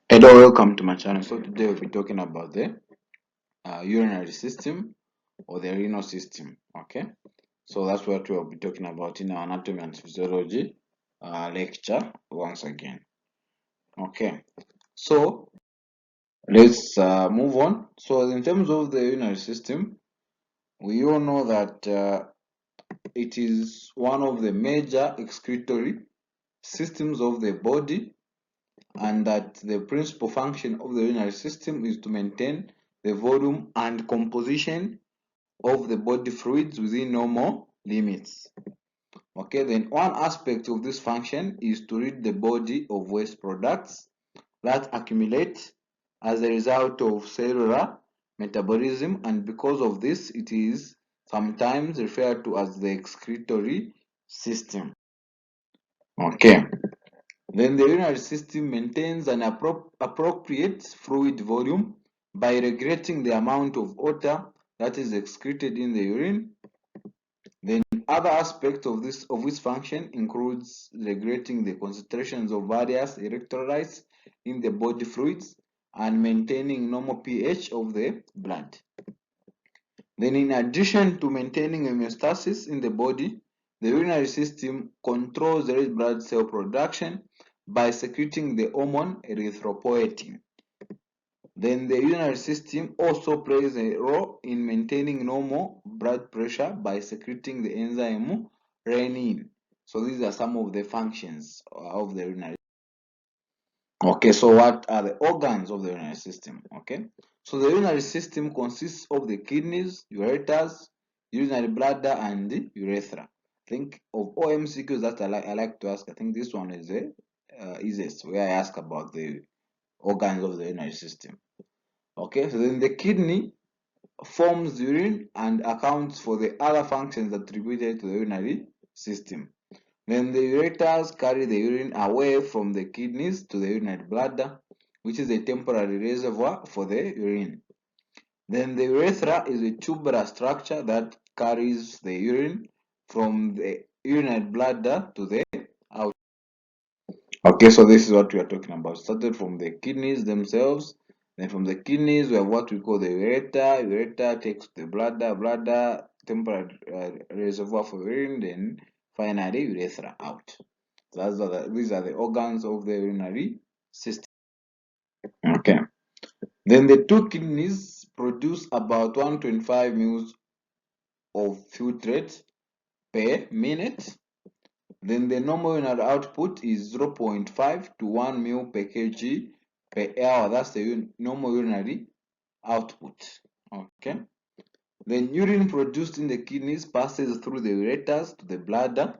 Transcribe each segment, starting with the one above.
Hello, welcome to my channel. So today we'll be talking about the urinary system or the renal system. Okay, so that's what we'll be talking about in our anatomy and physiology lecture once again. Okay, so let's move on. So in terms of the urinary system, we all know that it is one of the major excretory systems of the body, and that the principal function of the urinary system is to maintain the volume and composition of the body fluids within normal limits. Okay, then one aspect of this function is to rid the body of waste products that accumulate as a result of cellular metabolism, and because of this, it is sometimes referred to as the excretory system. Okay. Then the urinary system maintains an appropriate fluid volume by regulating the amount of water that is excreted in the urine. Then other aspects of this function includes regulating the concentrations of various electrolytes in the body fluids and maintaining normal pH of the blood. Then in addition to maintaining homeostasis in the body, the urinary system controls the red blood cell production by secreting the hormone erythropoietin. Then the urinary system also plays a role in maintaining normal blood pressure by secreting the enzyme renal. So these are some of the functions of the urinary. Okay, so what are the organs of the urinary system? Okay, so the urinary system consists of the kidneys, ureters, urinary bladder, and the urethra. Think of all MCQs that I like to ask. I think this one is the easiest, where I ask about the organs of the urinary system. Okay, so then the kidney forms urine and accounts for the other functions attributed to the urinary system. Then the ureters carry the urine away from the kidneys to the urinary bladder, which is a temporary reservoir for the urine. Then the urethra is a tubular structure that carries the urine from the urinary bladder to the out. Okay, so this is what we are talking about. Started from the kidneys themselves. Then from the kidneys, we have what we call the ureter. Ureter takes the bladder, bladder temporary reservoir for urine. Then finally, urethra out. These are the organs of the urinary system. Okay. Then the two kidneys produce about 125 ml of filtrate per minute. Then the normal urinary output is 0.5 to 1 ml per kg per hour. That's the normal urinary output. Okay. Then urine produced in the kidneys passes through the ureters to the bladder.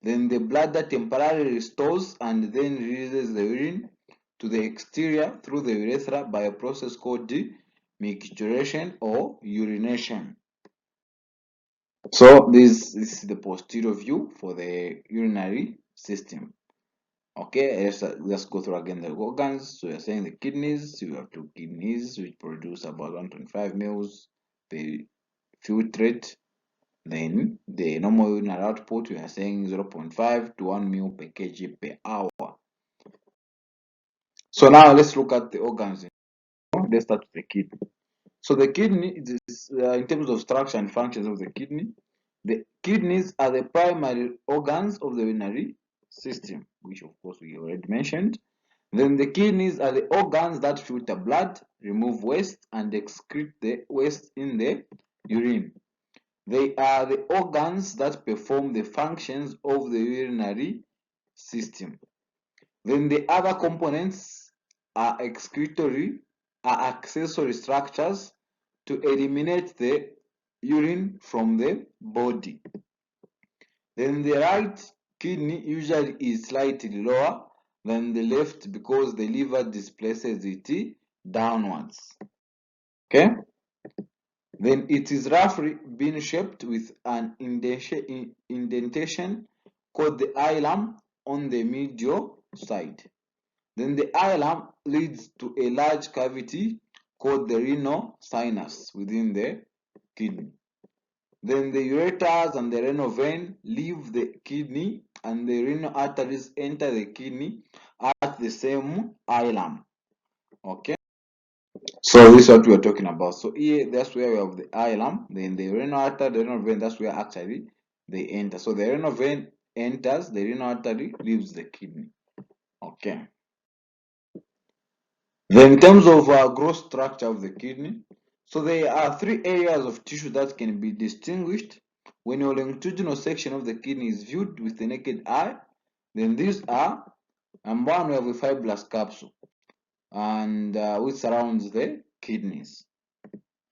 Then the bladder temporarily stores and then releases the urine to the exterior through the urethra by a process called micturition or urination. So this is the posterior view for the urinary system. Okay, let's go through again the organs. So you're saying the kidneys, you have two kidneys which produce about 125 ml per filtrate. Then the normal urinary output, we are saying 0.5 to 1 ml per kg per hour. So now let's look at the organs. Let's start with the kidney. So the kidney is in terms of structure and functions of the kidney. The kidneys are the primary organs of the urinary system, which of course we already mentioned. Then the kidneys are the organs that filter blood, remove waste, and excrete the waste in the urine. They are the organs that perform the functions of the urinary system. Then the other components are accessory structures to eliminate the urine from the body. Then the right kidney usually is slightly lower than the left because the liver displaces it downwards. Okay? Then it is roughly bean shaped with an indentation called the hilum on the medial side. Then the hilum leads to a large cavity called the renal sinus within the kidney. Then the ureters and the renal vein leave the kidney and the renal arteries enter the kidney at the same hilum. Okay, so this is what we are talking about. So here, that's where we have the hilum, then the renal artery, the renal vein, that's where actually they enter. So the renal vein enters, the renal artery leaves the kidney. Okay. Then in terms of gross structure of the kidney, so there are three areas of tissue that can be distinguished when your longitudinal section of the kidney is viewed with the naked eye. Then these are, number one, we have a fibrous capsule, and which surrounds the kidneys.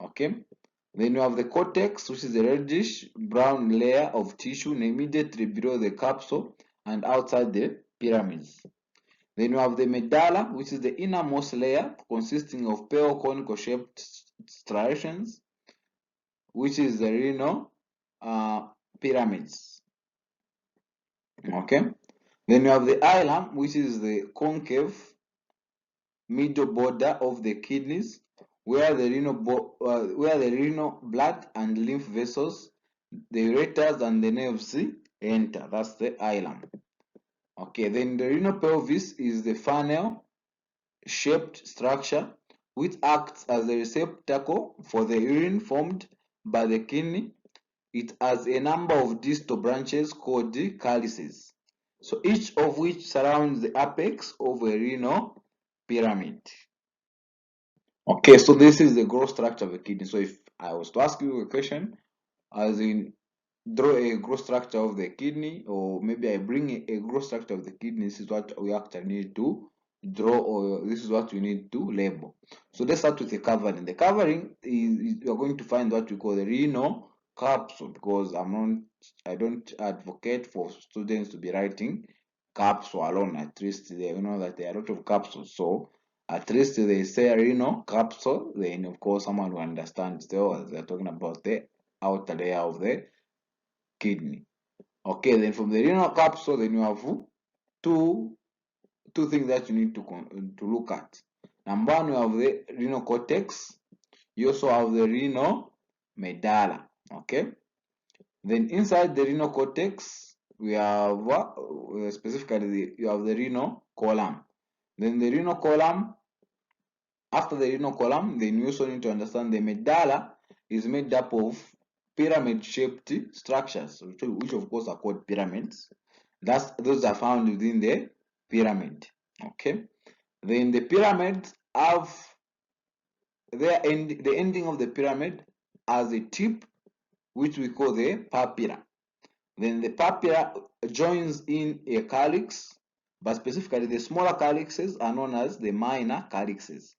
Okay. Then you have the cortex, which is a reddish brown layer of tissue immediately below the capsule and outside the pyramids. Then you have the medulla, which is the innermost layer consisting of pale conical shaped striations, which is the renal pyramids. Okay. Then you have the hilum, which is the concave middle border of the kidneys, where the renal blood and lymph vessels, the ureters and the nerves enter. That's the hilum. Okay. Then the renal pelvis is the funnel shaped structure which acts as a receptacle for the urine formed by the kidney. It has a number of distal branches called the calyces, so each of which surrounds the apex of a renal pyramid. Okay, so this is the gross structure of the kidney. So if I was to ask you a question, as in draw a gross structure of the kidney, or maybe I bring a gross structure of the kidney, this is what we actually need to draw, or this is what we need to label. So let's start with the covering. The covering is you're going to find what we call the renal capsule, because I don't advocate for students to be writing capsule alone. At least they know that there are a lot of capsules, so at least they say renal capsule, then of course someone will understand still they're talking about the outer layer of the kidney. Okay, then from the renal capsule, then you have two things that you need to look at. Number one, you have the renal cortex. You also have the renal medulla. Okay, then inside the renal cortex, we have specifically you have the renal column. Then the renal column, after the renal column, then you also need to understand the medulla is made up of pyramid-shaped structures, which of course are called pyramids. Those are found within the pyramid. Okay. Then the pyramids have the ending of the pyramid as a tip, which we call the papilla. Then the papilla joins in a calyx, but specifically the smaller calyxes are known as the minor calyxes.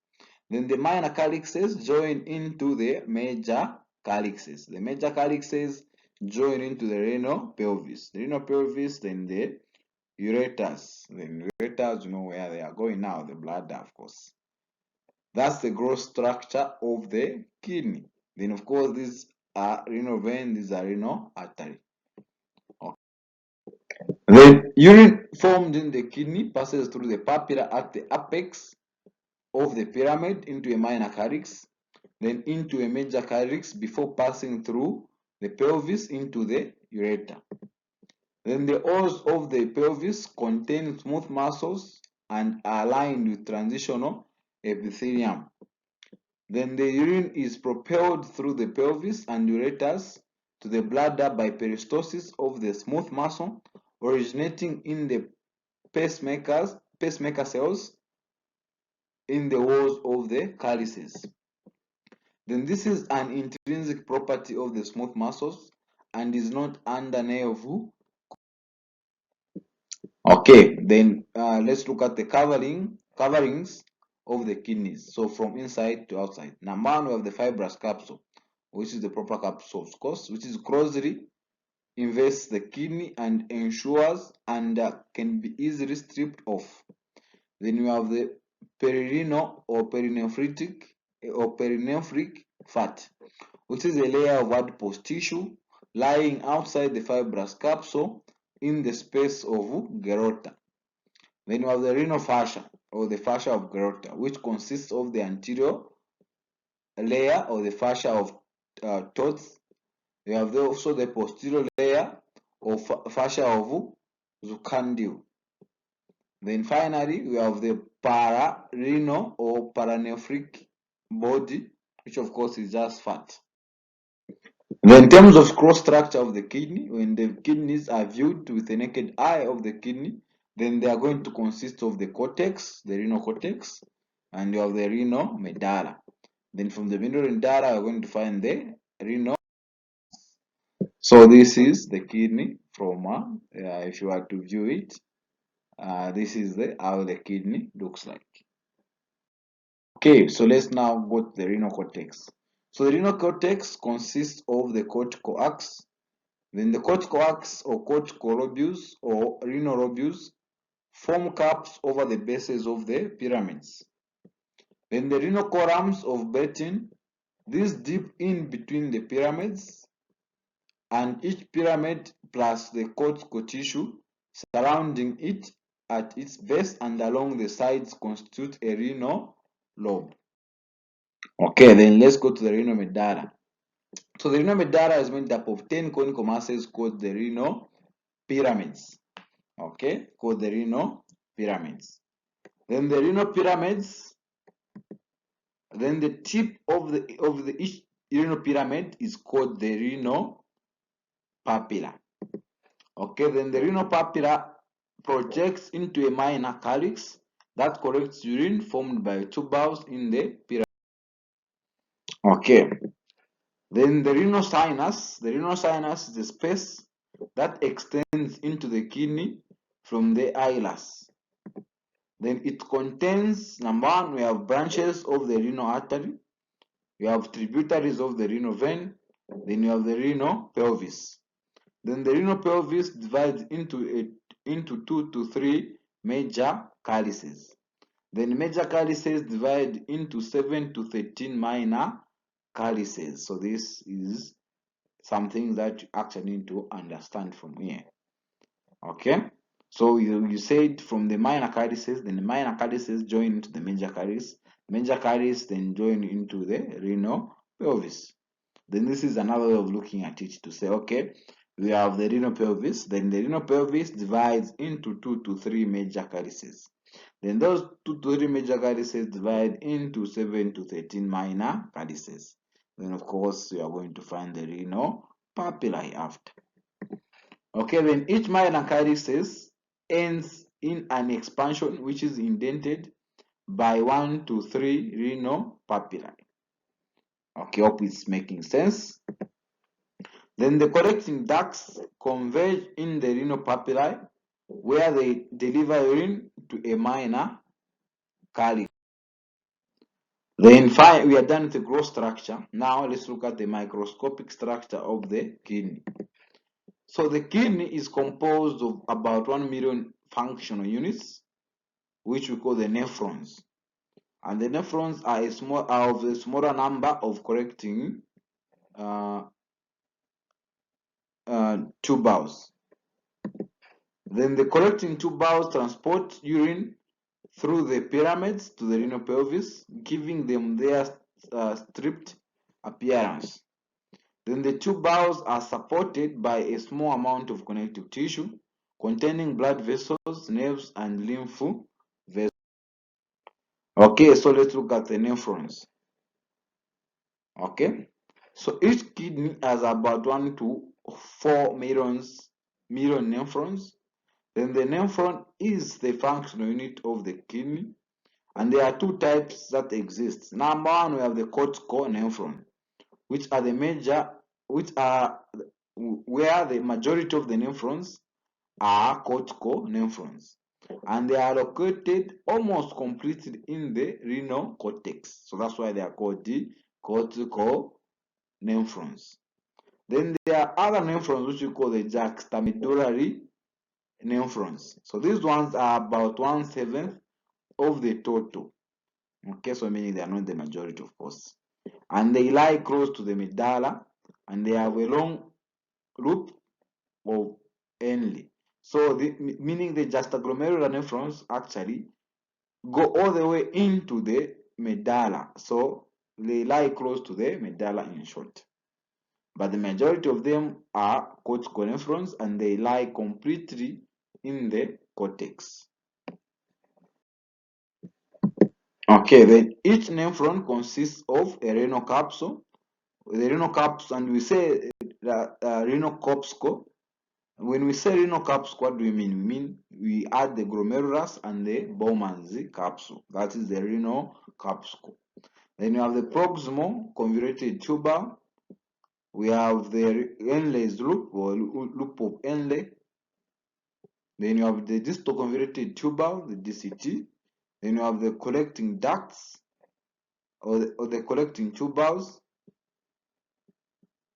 Then the minor calyxes join into the major calyxes. The major calyxes join into the renal pelvis. The renal pelvis, then the ureters. Then ureters, you know where they are going now, the bladder, of course. That's the gross structure of the kidney. Then, of course, these are renal vein, these are renal artery. Okay. Then urine formed in the kidney passes through the papilla at the apex of the pyramid into a minor calyx, then into a major calyx before passing through the pelvis into the ureter. Then the walls of the pelvis contain smooth muscles and are lined with transitional epithelium. Then the urine is propelled through the pelvis and ureters to the bladder by peristalsis of the smooth muscle originating in the pacemaker cells in the walls of the calyces. Then this is an intrinsic property of the smooth muscles and is not under nerve. Okay, then let's look at the coverings of the kidneys. So from inside to outside. Number one, we have the fibrous capsule, which is the proper capsule, of course, which is closely invests the kidney and ensures and can be easily stripped off. Then you have the perirenal or perinephric fat, which is a layer of adipose tissue lying outside the fibrous capsule in the space of Gerota. Then you have the renal fascia or the fascia of Gerota, which consists of the anterior layer or the fascia of Tots. You have also the posterior layer of fascia of Zucandil. Then finally, we have the pararenal or paranephric body, which of course is just fat. Then in terms of cross structure of the kidney, when the kidneys are viewed with the naked eye of the kidney, then they are going to consist of the cortex, the renal cortex, and you have the renal medulla. Then from the renal medulla, you're going to find the renal. So this is the kidney from, if you are to view it, this is how the kidney looks like. Okay, so let's now go to the renal cortex. So the renal cortex consists of the cortical ax. Then the cortical ax or cortical lobules or renal lobules form caps over the bases of the pyramids. Then the renal columns of Bertin, these dip in between the pyramids, and each pyramid plus the cortical tissue surrounding it at its base and along the sides constitute a renal lobe. Okay, then let's go to the renal medulla. So the renal medulla is made up of 10 conical masses called the renal pyramids. Okay, called the renal pyramids. Then the renal pyramids, then the tip of the each renal pyramid is called the renal papilla. Okay, then the renal papilla projects into a minor calyx that collects urine formed by tubules in the pyramid. Okay, then the renal sinus is the space that extends into the kidney from the hilus. Then it contains, number one, we have branches of the renal artery, we have tributaries of the renal vein, then you have the renal pelvis. Then the renal pelvis divides into 2 to 3 major calyces. Then major calyces divide into 7 to 13 minor calyces. So this is something that you actually need to understand from here. Okay, so you said from the minor calyces, then the minor calyces join into the major calyces then join into the renal pelvis. Then this is another way of looking at it to say, okay, we have the renal pelvis, then the renal pelvis divides into 2 to 3 major calyces. Then those 2 to 3 major calyces divide into 7 to 13 minor calyces. Then of course you are going to find the renal papillae after. Okay, then each minor calyces ends in an expansion which is indented by 1 to 3 renal papillae. Okay, hope it's making sense. Then the collecting ducts converge in the renal papillae where they deliver urine to a minor calyx. Then we are done with the gross structure. Now let's look at the microscopic structure of the kidney. So the kidney is composed of about 1 million functional units, which we call the nephrons. And the nephrons are a smaller number of collecting tubules. Then the collecting tubules transport urine through the pyramids to the renal pelvis, giving them their stripped appearance. Then the tubules are supported by a small amount of connective tissue containing blood vessels, nerves, and lymph vessels. Okay, so let's look at the nephrons. Okay, so each kidney has about 1 to 4 million nephrons. Then the nephron is the functional unit of the kidney, and there are two types that exist. Number one, we have the cortical nephron, which are where the majority of the nephrons are cortical nephrons, and they are located almost completely in the renal cortex. So that's why they are called the cortical nephrons. Then there are other nephrons which we call the juxtamedullary nephrons. So these ones are about 1/7 of the total. Okay, so meaning they are not the majority, of course. And they lie close to the medulla, and they have a long loop of Henle. So meaning the juxtaglomerular nephrons actually go all the way into the medulla. So they lie close to the medulla in short. But the majority of them are cortical nephrons and they lie completely in the cortex. Okay, then each nephron consists of a renal capsule. The renal capsule, and we say renal corpuscle. When we say renal capsule, what do we mean? We mean we add the glomerulus and the Bowman's capsule. That is the renal capsule. Then you have the proximal convoluted tubule. We have the Henle's loop or loop of Henle. Then you have the distal convoluted tubule, the DCT. Then you have the collecting ducts or the collecting tubules.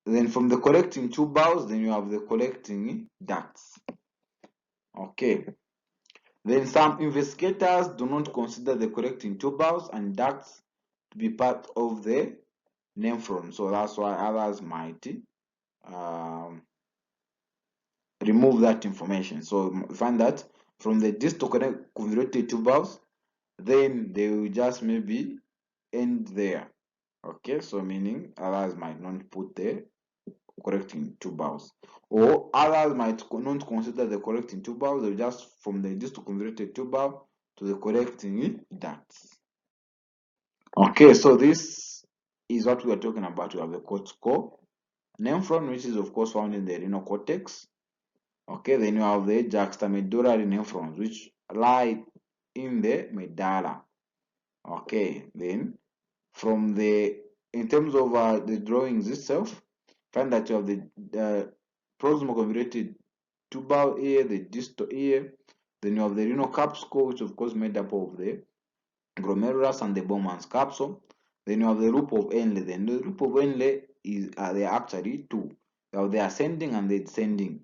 Then from the collecting tubules, then you have the collecting ducts. Okay. Then some investigators do not consider the collecting tubules and ducts to be part of the nephron. So that's why others might um, remove that information. So find that from the distal convoluted tubules, then they will just maybe end there. Okay, so meaning others might not put the correcting tubules, or others might not consider the correcting tubules, they just from the distal convoluted tubule to the correcting ducts. Okay, so this is what we are talking about. We have the cortical nephron, which is of course found in the renal cortex. Okay, then you have the juxtamedullary nephrons, which lie in the medulla. Okay, then from the in terms of the drawings itself, find that you have the proximal convoluted tubal here, the distal here, then you have the renal capsule, which of course made up of the glomerulus and the Bowman's capsule. Then you have the loop of Henle. Then the loop of Henle is there are actually two. You have the ascending and the descending.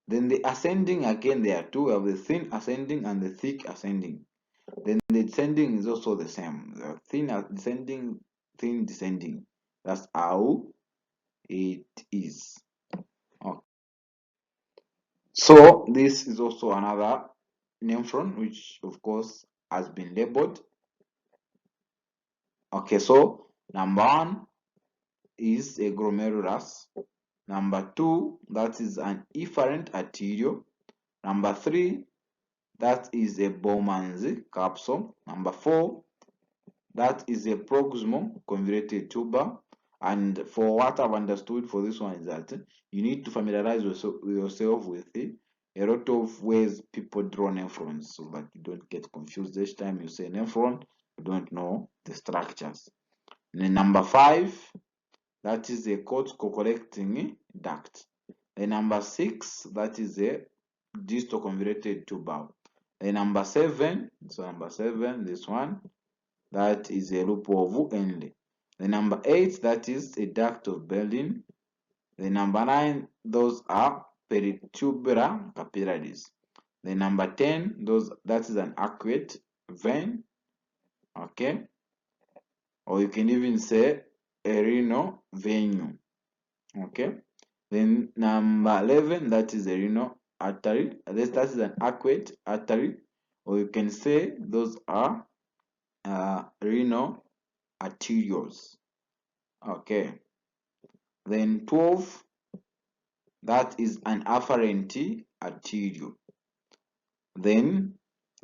Then the ascending again there are two. You have the thin ascending and the thick ascending. Then the descending is also the same. The thin ascending, thin descending. That's how it is. Okay. So this is also another nephron, which of course has been labeled. Okay, so number one is a glomerulus. Number two, that is an efferent arteriole. Number three, that is a Bowman's capsule. Number four, that is a proximal convoluted tubule. And for what I've understood for this one is that you need to familiarize yourself with a lot of ways people draw nephrons so that you don't get confused. Each time you say nephron, you don't know the structures. And then number five, that is a cortical collecting duct. The number six, that is a distal convoluted tubule. The number seven, so number seven, this one, that is a loop of Henle. The number eight, that is a duct of Berlin. The number nine, those are peritubular capillaries. The number 10, that is an arcuate vein. Okay, or you can even say a renal venue. Okay, then number 11, that is a renal artery. That is an arcuate artery, or you can say those are renal arterioles. Okay, then 12, that is an afferent arteriole. Then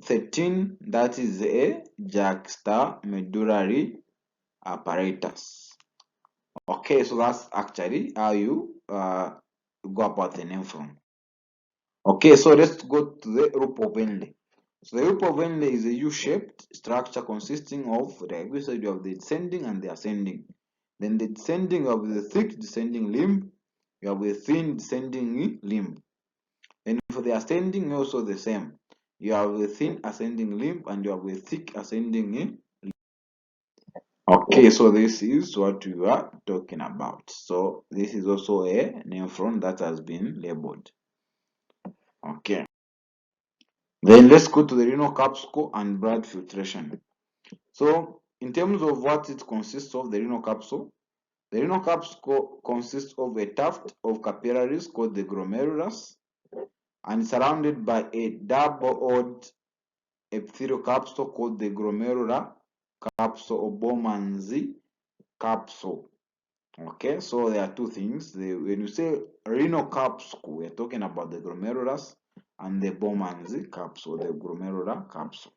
13, that is a juxtamedullary apparatus. Okay, so that's actually how you go about the nephron. Okay, so let's go to the loop of Henle. So the loop of Henle is a U-shaped structure consisting of, like we said, you have the descending and the ascending. Then the descending of the thick descending limb, you have the thin descending limb. Then for the ascending, also the same. You have the thin ascending limb and you have the thick ascending limb. Okay, so this is what we are talking about. So this is also a nephron that has been labeled. Okay. Then let's go to the renal capsule and blood filtration. So in terms of what it consists of, the renal capsule consists of a tuft of capillaries called the glomerulus and surrounded by a double-odd epithelial capsule called the glomerular capsule or Bowman's capsule. Okay, so there are two things. When you say renal capsule, we're talking about the glomerulus and the Bowman's capsule, the glomerular capsule.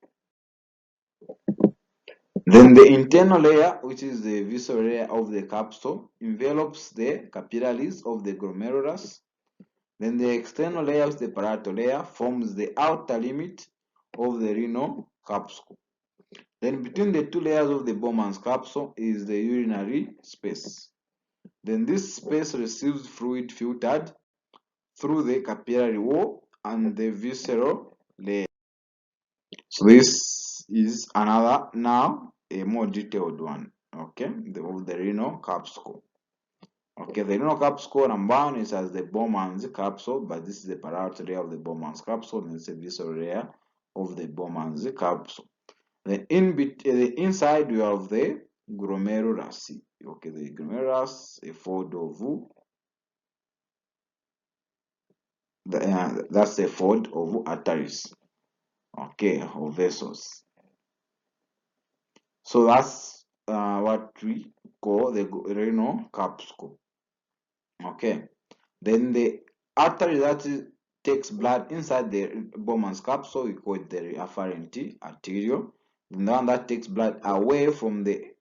Then the internal layer, which is the visceral layer of the capsule, envelops the capillaries of the glomerulus. Then the external layer, the parietal layer, forms the outer limit of the renal capsule. Then between the two layers of the Bowman's capsule is the urinary space. Then this space receives fluid filtered through the capillary wall and the visceral layer. So this is another now a more detailed one, okay, of the renal capsule. Okay, the renal capsule number one is as the Bowman's capsule, but this is the parietal layer of the Bowman's capsule, and it's a visceral layer of the Bowman's capsule. Then the inside we have the glomerulus. Okay, the glomerulus, a fold of that's a fold of arteries. Okay, or vessels. So that's what we call the renal capsule. Okay, then the artery that takes blood inside the Bowman's capsule, we call it the afferent arteriole. The one that takes blood away from the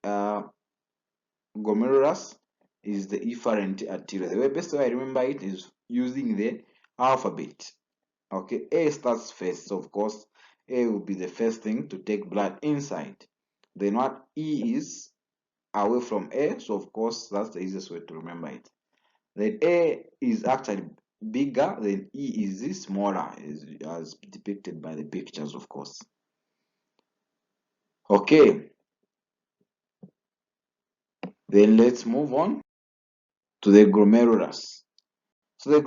glomerulus is the efferent arteriole. The best way I remember it is using the alphabet. Okay, A starts first, so of course A will be the first thing to take blood inside. Then what E is away from A, so of course that's the easiest way to remember it. Then A is actually bigger, then E is smaller, as depicted by the pictures, of course. Okay, then let's move on to the glomerulus. So the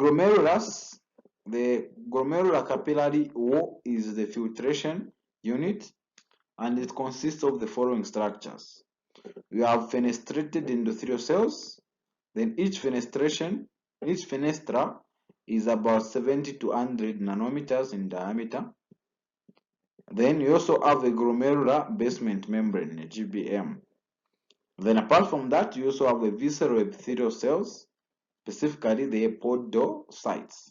glomerular capillary wall is the filtration unit, and it consists of the following structures. We have fenestrated endothelial cells. Then each fenestra is about 70 to 100 nanometers in diameter. Then you also have a glomerular basement membrane, a GBM. Then apart from that, you also have a visceral epithelial cells, specifically the podocytes.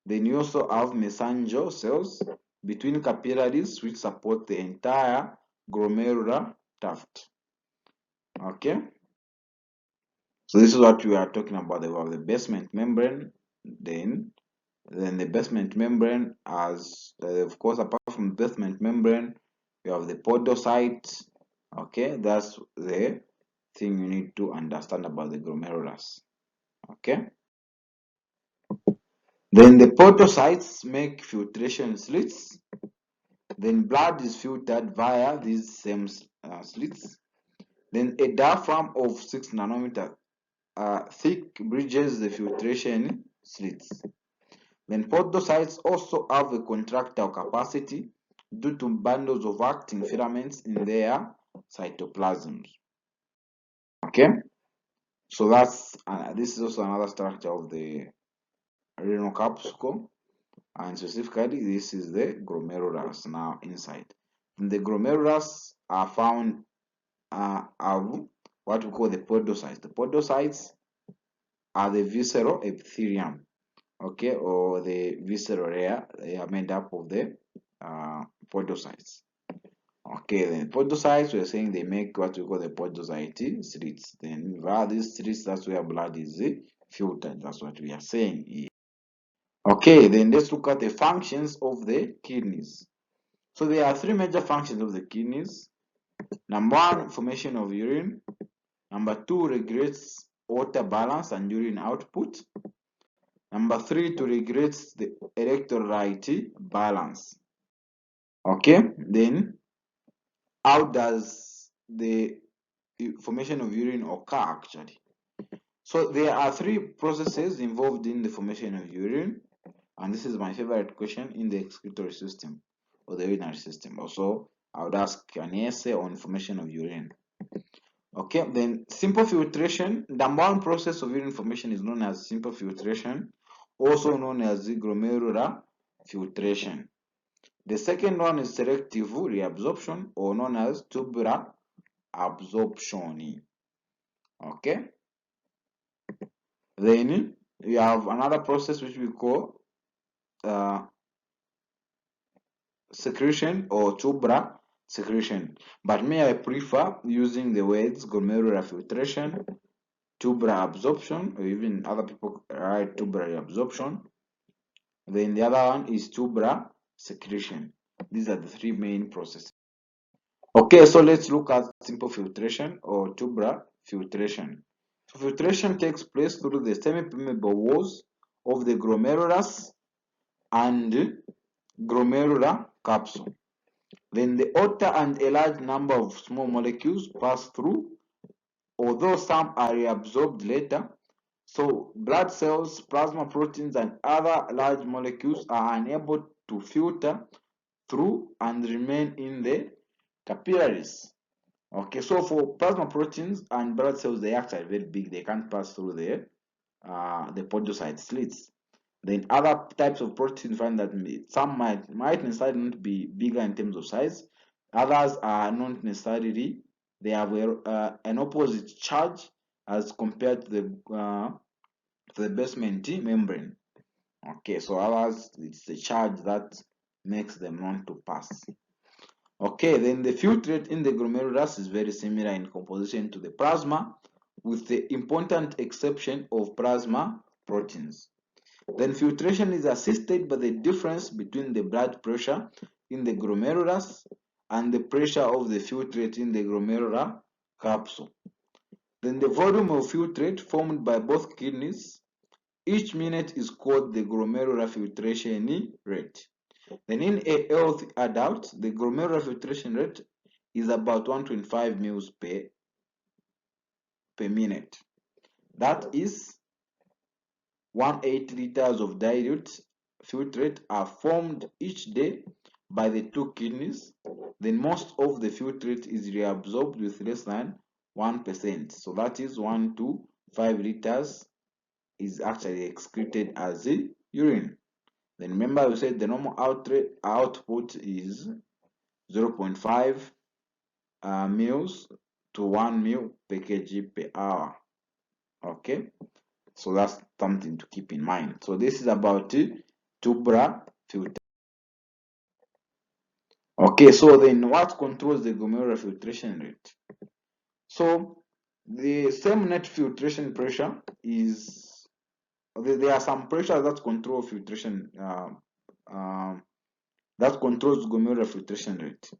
Then you also have mesangial cells between capillaries which support the entire glomerular tuft. Okay, so this is what we are talking about. We have the basement membrane, then the basement membrane has, of course, apart from the basement membrane, we have the podocytes. Okay, that's the thing you need to understand about the glomerulus. Okay, then the podocytes make filtration slits. Then blood is filtered via these same slits. Then a diaphragm of 6 nanometer thick bridges the filtration slits. Then podocytes also have a contractile capacity due to bundles of actin filaments in their cytoplasms. Okay, so that's this is also another structure of the renal capsule, and specifically this is the glomerulus now inside. And the glomerulus are found have what we call the podocytes. The podocytes are the visceral epithelium, okay, or the visceral layer. They are made up of the podocytes. Okay, then podocytes, we're saying they make what we call the podocyte slits. Then via these slits, that's where blood is filtered. That's what we are saying here. Okay, then let's look at the functions of the kidneys. So there are three major functions of the kidneys. Number one, formation of urine. Number two, regulates water balance and urine output. Number three, to regulate the electrolyte balance. Okay, then how does the formation of urine occur actually? So there are three processes involved in the formation of urine, and this is my favorite question in the excretory system or the urinary system. Also, I would ask an essay on formation of urine. Okay, then simple filtration. The number one process of urine formation is known as simple filtration, also known as the glomerular filtration. The second one is selective reabsorption, or known as tubular absorption. Okay, then we have another process which we call secretion or tubular secretion. But me, I prefer using the words glomerular filtration, tubular absorption, or even other people write tubular absorption. Then the other one is tubular secretion. These are the three main processes. Okay, so let's look at simple filtration or tubular filtration. So filtration takes place through the semi-permeable walls of the glomerulus and glomerular capsule. Then the water and a large number of small molecules pass through, although some are reabsorbed later. So blood cells, plasma proteins, and other large molecules are unable to filter through and remain in the capillaries. Okay, so for plasma proteins and blood cells, they are actually very big. They can't pass through the podocyte slits. Then other types of proteins find that some might necessarily not be bigger in terms of size. Others are not necessarily. They have an opposite charge as compared to the basement membrane. Okay, so others it's the charge that makes them not to pass. Okay, then the filtrate in the glomerulus is very similar in composition to the plasma, with the important exception of plasma proteins. Then filtration is assisted by the difference between the blood pressure in the glomerulus and the pressure of the filtrate in the glomerular capsule. Then the volume of filtrate formed by both kidneys each minute is called the glomerular filtration rate. Then in a healthy adult, the glomerular filtration rate is about 125 mils per minute. That is 180 liters of dilute filtrate are formed each day by the two kidneys. Then most of the filtrate is reabsorbed with less than 1%. So that is 1 to 5 liters is actually excreted as the urine. Then remember we said the normal output is 0.5 mils to 1 mil per kg per hour. Okay, so that's something to keep in mind. So this is about tubular filter. Okay, so then what controls the glomerular filtration rate? So the same net filtration pressure is there are some pressures that control filtration that controls glomerular filtration rate.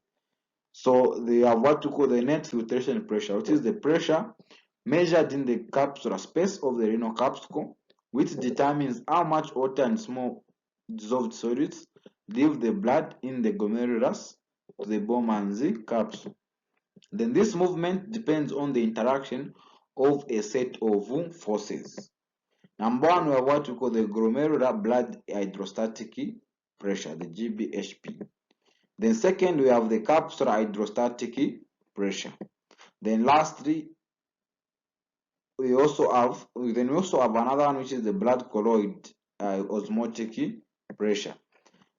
So they have what we call the net filtration pressure, which is the pressure measured in the capsular space of the renal capsule, which determines how much water and small dissolved solids leave the blood in the glomerulus to the Bowman's capsule. Then this movement depends on the interaction of a set of forces. Number one, we have what we call the glomerular blood hydrostatic pressure, the GBHP. Then second, we have the capsular hydrostatic pressure. Then lastly, we also have another one, which is the blood colloid osmotic pressure.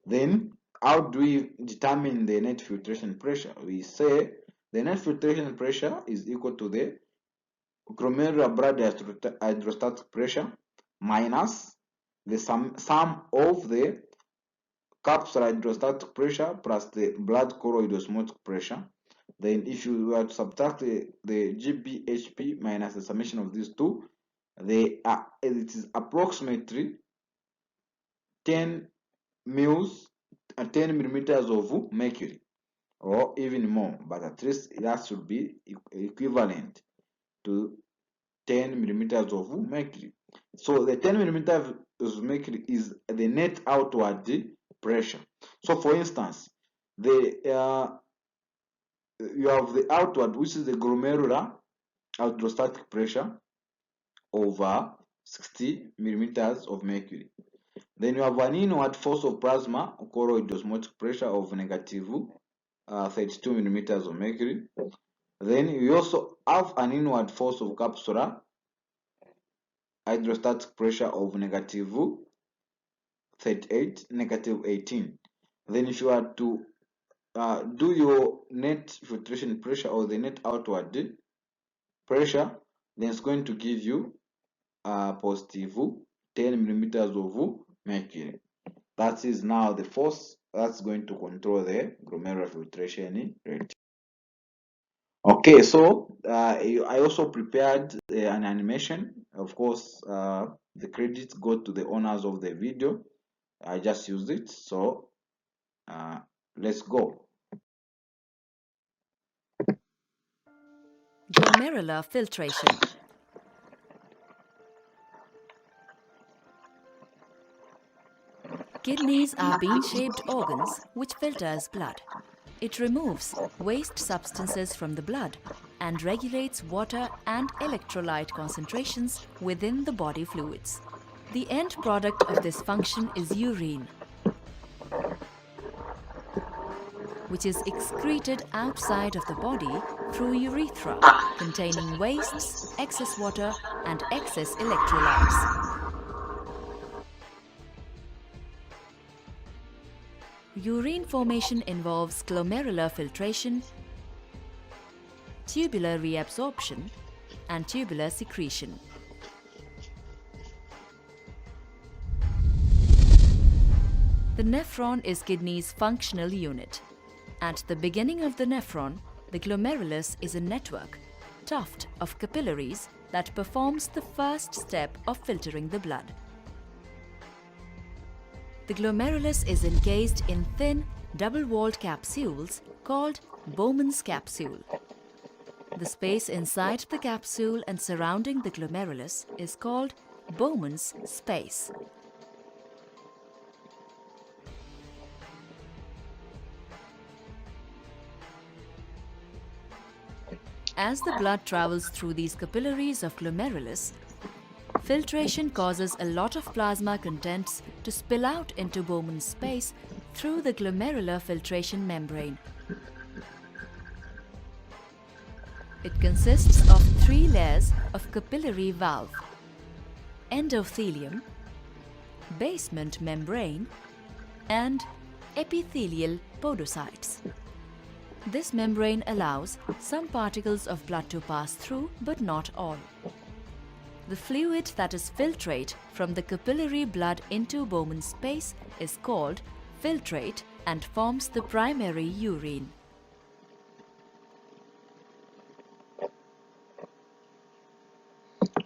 Then how do we determine the net filtration pressure? We say the net filtration pressure is equal to the glomerular blood hydrostatic pressure minus the sum of the capsular hydrostatic pressure plus the blood colloid osmotic pressure. Then if you were to subtract the GBHP minus the summation of these two, it is approximately 10 mils 10 millimeters of mercury, or even more, but at least that should be equivalent to 10 millimeters of mercury. So the 10 millimeters of mercury is the net outward pressure. So for instance, you have the outward, which is the glomerular hydrostatic pressure over 60 millimeters of mercury. Then you have an inward force of plasma colloid osmotic pressure of negative 32 millimeters of mercury. Then you also have an inward force of capsular hydrostatic pressure of negative 38, negative 18. Then if you are to do your net filtration pressure or the net outward pressure, then it's going to give you positive 10 millimeters of mercury. That is now the force that's going to control the glomerular filtration rate. Okay, so I also prepared an animation. Of course, the credits go to the owners of the video. I just used it, so let's go. Glomerular filtration. Kidneys are bean-shaped organs which filters blood. It removes waste substances from the blood and regulates water and electrolyte concentrations within the body fluids. The end product of this function is urine, which is excreted outside of the body through urethra, containing wastes, excess water, and excess electrolytes. Urine formation involves glomerular filtration, tubular reabsorption, and tubular secretion. The nephron is kidney's functional unit. At the beginning of the nephron, the glomerulus is a network, tuft of capillaries that performs the first step of filtering the blood. The glomerulus is encased in thin, double-walled capsules called Bowman's capsule. The space inside the capsule and surrounding the glomerulus is called Bowman's space. As the blood travels through these capillaries of glomerulus, filtration causes a lot of plasma contents to spill out into Bowman's space through the glomerular filtration membrane. It consists of 3 layers of capillary valve: endothelium, basement membrane, and epithelial podocytes. This membrane allows some particles of blood to pass through, but not all. The fluid that is filtrate from the capillary blood into Bowman's space is called filtrate and forms the primary urine.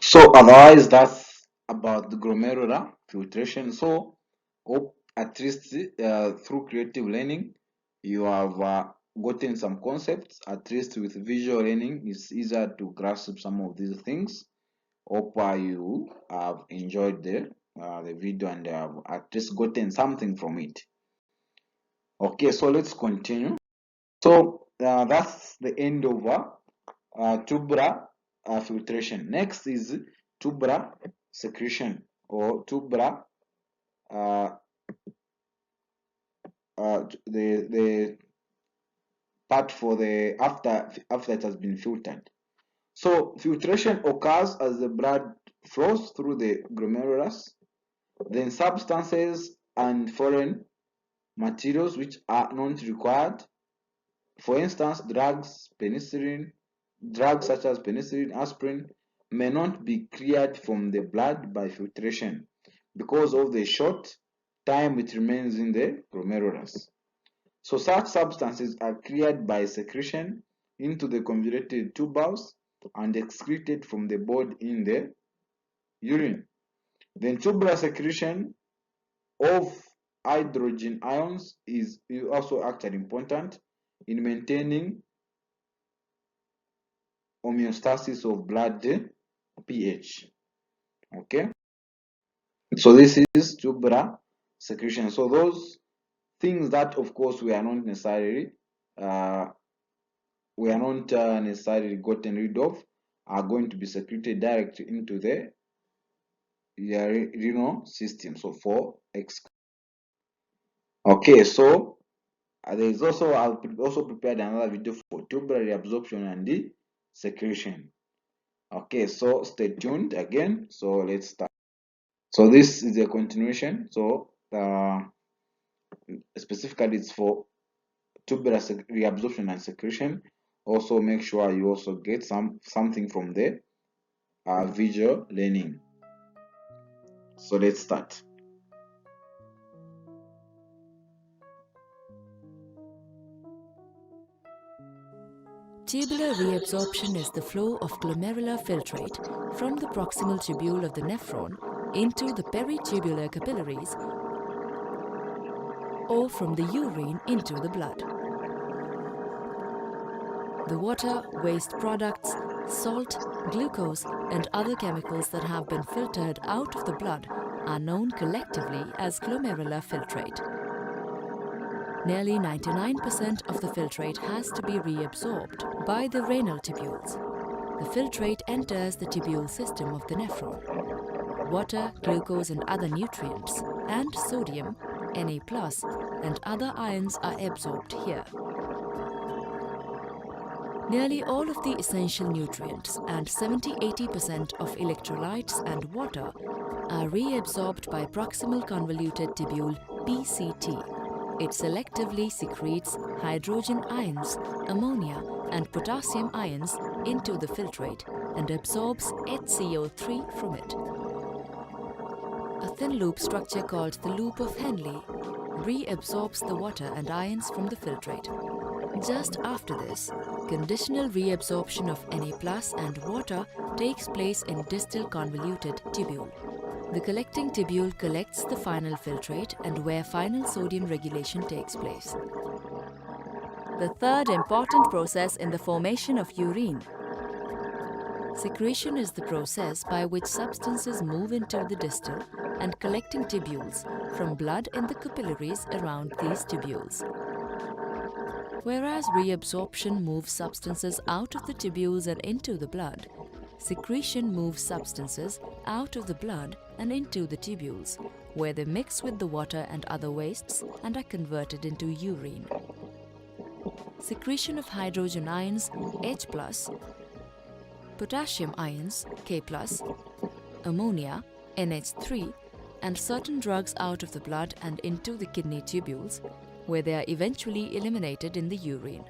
So otherwise, that's about the glomerular filtration. So hope at least through creative learning, you have gotten some concepts. At least with visual learning, it's easier to grasp some of these things. Hope you have enjoyed the video and have at least gotten something from it. Okay, so let's continue. So that's the end of tubular filtration. Next is tubular secretion or tubular the part for the after it has been filtered. So filtration occurs as the blood flows through the glomerulus. Then substances and foreign materials which are not required, for instance, drugs such as penicillin, aspirin, may not be cleared from the blood by filtration because of the short time it remains in the glomerulus. So such substances are cleared by secretion into the convoluted tubules and excreted from the body in the urine. Then tubular secretion of hydrogen ions is also actually important in maintaining homeostasis of blood pH. Okay, so this is tubular secretion. So those things that, of course, we are not necessarily gotten rid of are going to be secreted directly into the renal system. So for X. Okay, so there is also I've also prepared another video for tubular reabsorption and the secretion. Okay, so stay tuned again. So let's start. So this is a continuation. So specifically it's for tubular reabsorption and secretion. Also make sure you also get something from the visual learning. So let's start. Tubular reabsorption is the flow of glomerular filtrate from the proximal tubule of the nephron into the peritubular capillaries or from the urine into the blood. The water, waste products, salt, glucose, and other chemicals that have been filtered out of the blood are known collectively as glomerular filtrate. Nearly 99% of the filtrate has to be reabsorbed by the renal tubules. The filtrate enters the tubule system of the nephron. Water, glucose, and other nutrients, and sodium, Na+, and other ions are absorbed here. Nearly all of the essential nutrients and 70–80% of electrolytes and water are reabsorbed by proximal convoluted tubule PCT. It selectively secretes hydrogen ions, ammonia, and potassium ions into the filtrate and absorbs HCO3 from it. A thin loop structure called the loop of Henle reabsorbs the water and ions from the filtrate. Just after this, conditional reabsorption of Na+ and water takes place in distal convoluted tubule. The collecting tubule collects the final filtrate and where final sodium regulation takes place. The third important process in the formation of urine. Secretion is the process by which substances move into the distal and collecting tubules from blood in the capillaries around these tubules. Whereas reabsorption moves substances out of the tubules and into the blood, secretion moves substances out of the blood and into the tubules, where they mix with the water and other wastes and are converted into urine. Secretion of hydrogen ions H+, potassium ions K+, ammonia NH3, and certain drugs out of the blood and into the kidney tubules, where they are eventually eliminated in the urine.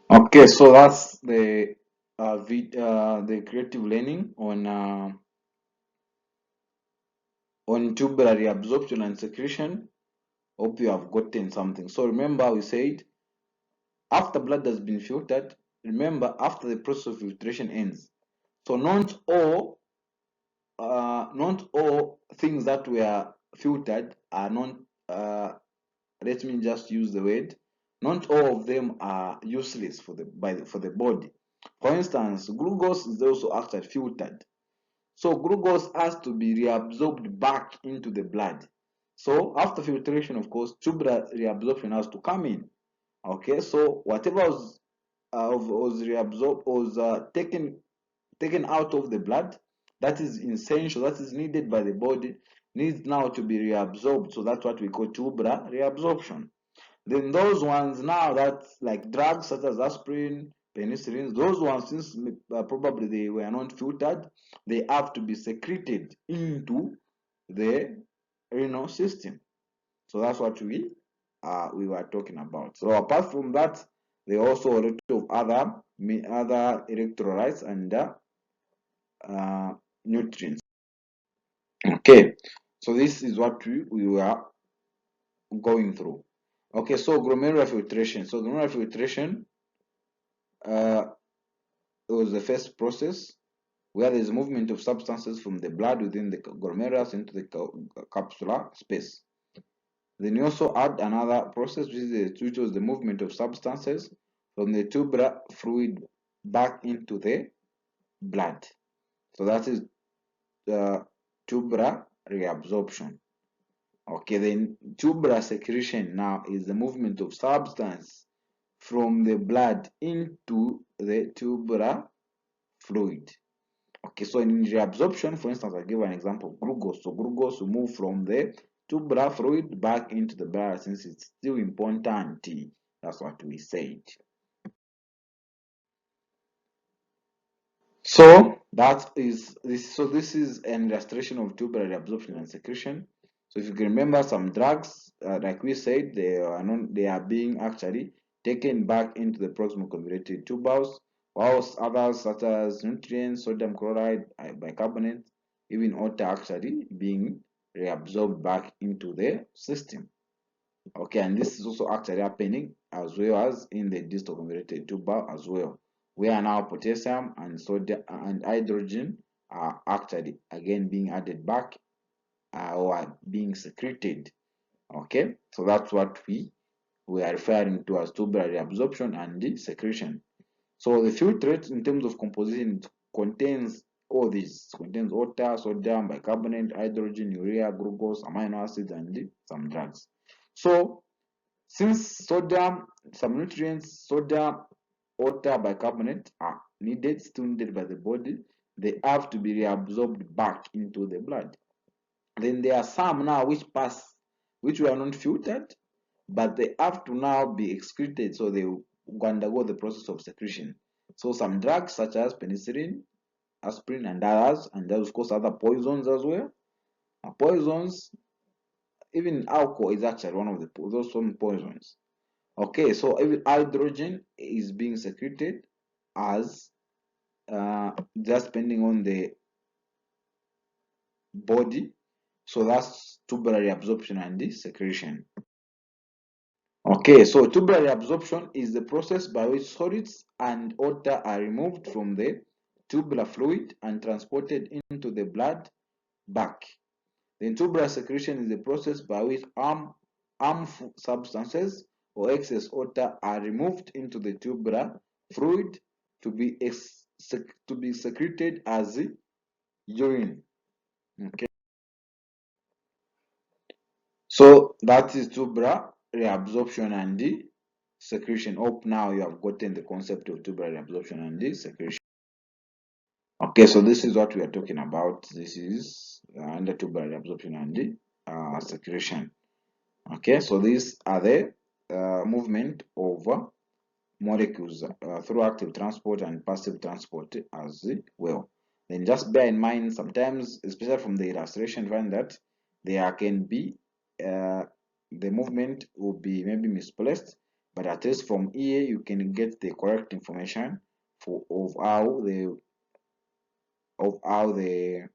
Okay, so that's the creative learning on tubular reabsorption and secretion. Hope you have gotten something. So remember, we said after blood has been filtered, remember after the process of filtration ends. So not all things that were filtered are not. Let me just use the word. Not all of them are useless for the body. For instance, glucose is also actually filtered. So glucose has to be reabsorbed back into the blood. So after filtration, of course, tubular reabsorption has to come in. Okay, so whatever was reabsorbed was taken out of the blood, that is essential, that is needed by the body, needs now to be reabsorbed. So that's what we call tubular reabsorption. Then those ones now, that's like drugs such as aspirin, penicillin, those ones, since probably they were not filtered, they have to be secreted into the renal system. So that's what we were talking about. So apart from that, there are also a lot of other electrolytes and nutrients. Okay, so this is what we were going through. Okay, so glomerular filtration. So glomerular filtration was the first process where there is movement of substances from the blood within the glomerulus into the capsular space. Then you also add another process, which was the movement of substances from the tubular fluid back into the blood. So that is tubular reabsorption. Okay, then tubular secretion now is the movement of substance from the blood into the tubular fluid. Okay, so in reabsorption, for instance, I'll give an example of glucose. So glucose will move from the tubular fluid back into the blood since it's still important. That's what we said. So that is this. So this is an illustration of tubular reabsorption and secretion. So if you can remember, some drugs, like we said, they are being actually taken back into the proximal convoluted tubules, whilst others such as nutrients, sodium chloride, bicarbonate, even water actually being reabsorbed back into the system. Okay, and this is also actually happening as well as in the distal convoluted tuber as well, where now potassium and sodium and hydrogen are actually again being added back or being secreted. Okay, so that's what we are referring to as tubular reabsorption and the secretion. So the filtrate in terms of composition contains all these, contains water, sodium, bicarbonate, hydrogen, urea, glucose, amino acids, and some drugs. So since sodium, some nutrients, sodium, water, bicarbonate are needed, still needed by the body, they have to be reabsorbed back into the blood. Then there are some now which pass, which were not filtered, but they have to now be excreted, so they undergo the process of secretion. So some drugs such as penicillin, aspirin, and others, and of course other poisons as well. Poisons, even alcohol is actually one of those some poisons. Okay, so even hydrogen is being secreted as just depending on the body. So that's tubular reabsorption and the secretion. Okay, so tubular reabsorption is the process by which solids and water are removed from the tubular fluid and transported into the blood back. Then tubular secretion is the process by which harmful substances or excess water are removed into the tubular fluid to be secreted as urine. Okay, so that is tubular reabsorption and the secretion. Hope now you have gotten the concept of tubular reabsorption and the secretion. Okay, so this is what we are talking about. This is under tubular reabsorption and the secretion. Okay, so these are the movement of molecules through active transport and passive transport as well. Then just bear in mind, sometimes, especially from the illustration, find that there can be the movement will be maybe misplaced, but at least from here you can get the correct information for of how the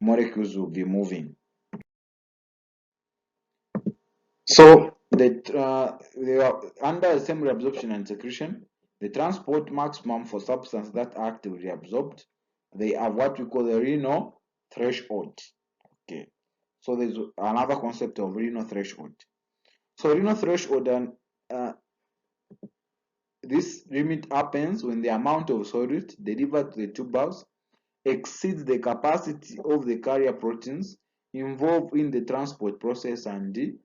molecules will be moving. So they are under the same reabsorption and secretion. The transport maximum for substances that are actively reabsorbed, they have what we call the renal threshold. Okay, so there's another concept of renal threshold. So renal threshold, and this limit happens when the amount of solid delivered to the tubules exceeds the capacity of the carrier proteins involved in the transport process and the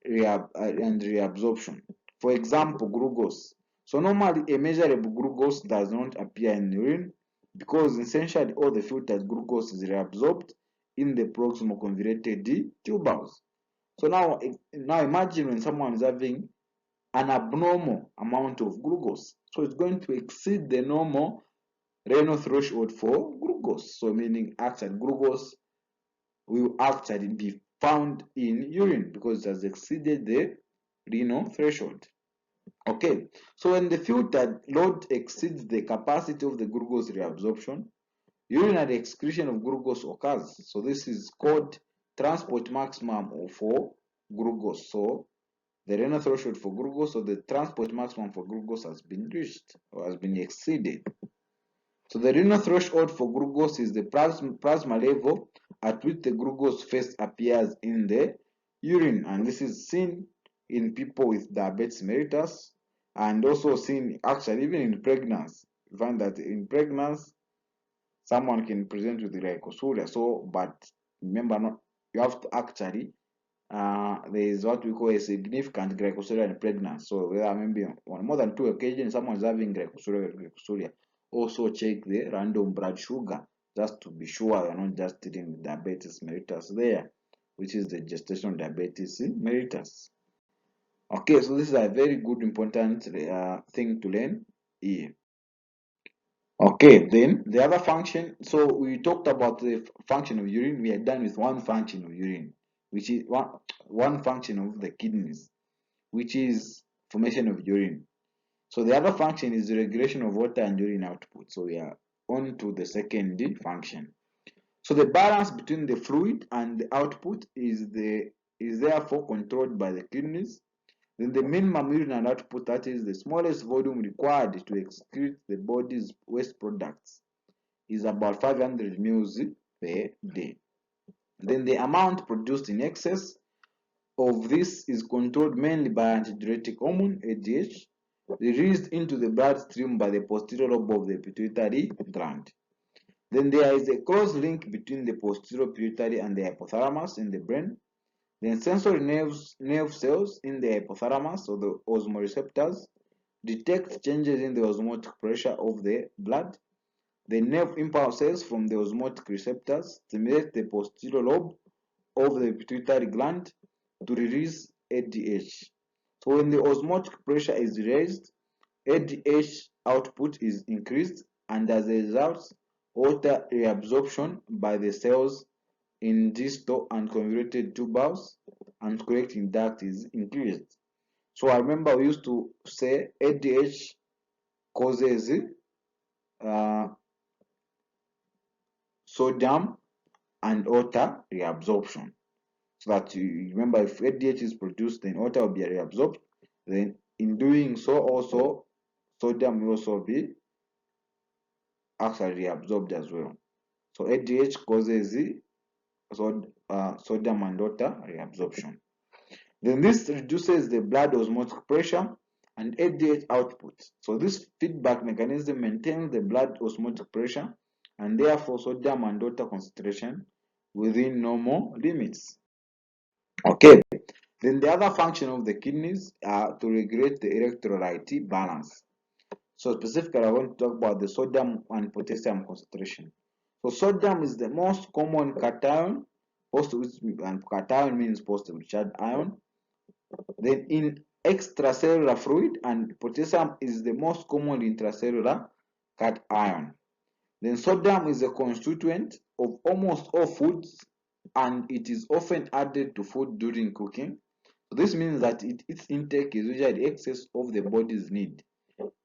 reabsorption. For example, glucose. So normally a measurable glucose does not appear in urine because essentially all the filtered glucose is reabsorbed in the proximal convoluted tubules. So now imagine when someone is having an abnormal amount of glucose. So it's going to exceed the normal renal threshold for glucose. So meaning actually glucose will actually be found in urine because it has exceeded the renal threshold. Okay, so when the filtered load exceeds the capacity of the glucose reabsorption, urinary excretion of glucose occurs. So this is called transport maximum for glucose. So the renal threshold for glucose or the transport maximum for glucose has been reached or has been exceeded. So the renal threshold for glucose is the plasma level at which the glucose first appears in the urine, and this is seen in people with diabetes mellitus and also seen actually even in pregnancy. You find that in pregnancy someone can present with glycosuria. So, but remember, not you have to actually there is what we call a significant glycosuria in pregnancy. So there are maybe on more than 2 occasions someone is having glycosuria. Also check the random blood sugar just to be sure you're not just dealing with diabetes mellitus there, which is the gestational diabetes mellitus. Okay, so this is a very good important thing to learn here. Okay, then the other function. So we talked about the function of urine. We are done with one function of urine, which is one function of the kidneys, which is formation of urine. So the other function is the regulation of water and urine output. So we are on to the second function. So the balance between the fluid and the output is the is therefore controlled by the kidneys. Then the minimum urinary output, that is the smallest volume required to excrete the body's waste products, is about 500 ml per day. Then the amount produced in excess of this is controlled mainly by antidiuretic hormone ADH, released into the bloodstream by the posterior lobe of the pituitary gland. Then there is a close link between the posterior pituitary and the hypothalamus in the brain. Then sensory nerve cells in the hypothalamus, or the osmoreceptors, detect changes in the osmotic pressure of the blood. The nerve impulses from the osmotic receptors stimulate the posterior lobe of the pituitary gland to release ADH. So when the osmotic pressure is raised, ADH output is increased, and as a result, water reabsorption by the cells in distal and convoluted tubules and collecting duct is increased. So I remember we used to say ADH causes uh, sodium and water reabsorption. So that you remember, if ADH is produced, then water will be reabsorbed. Then in doing so, also sodium will also be actually reabsorbed as well. So ADH causes sodium and water reabsorption. Then this reduces the blood osmotic pressure and ADH output. So this feedback mechanism maintains the blood osmotic pressure and therefore sodium and water concentration within normal limits. Okay, then the other function of the kidneys are to regulate the electrolyte balance. So specifically, I want to talk about the sodium and potassium concentration. So sodium is the most common cation, and cation means positive charged ion. Then in extracellular fluid, and potassium is the most common intracellular cation. Then sodium is a constituent of almost all foods, and it is often added to food during cooking. So this means that its intake is usually excess of the body's need,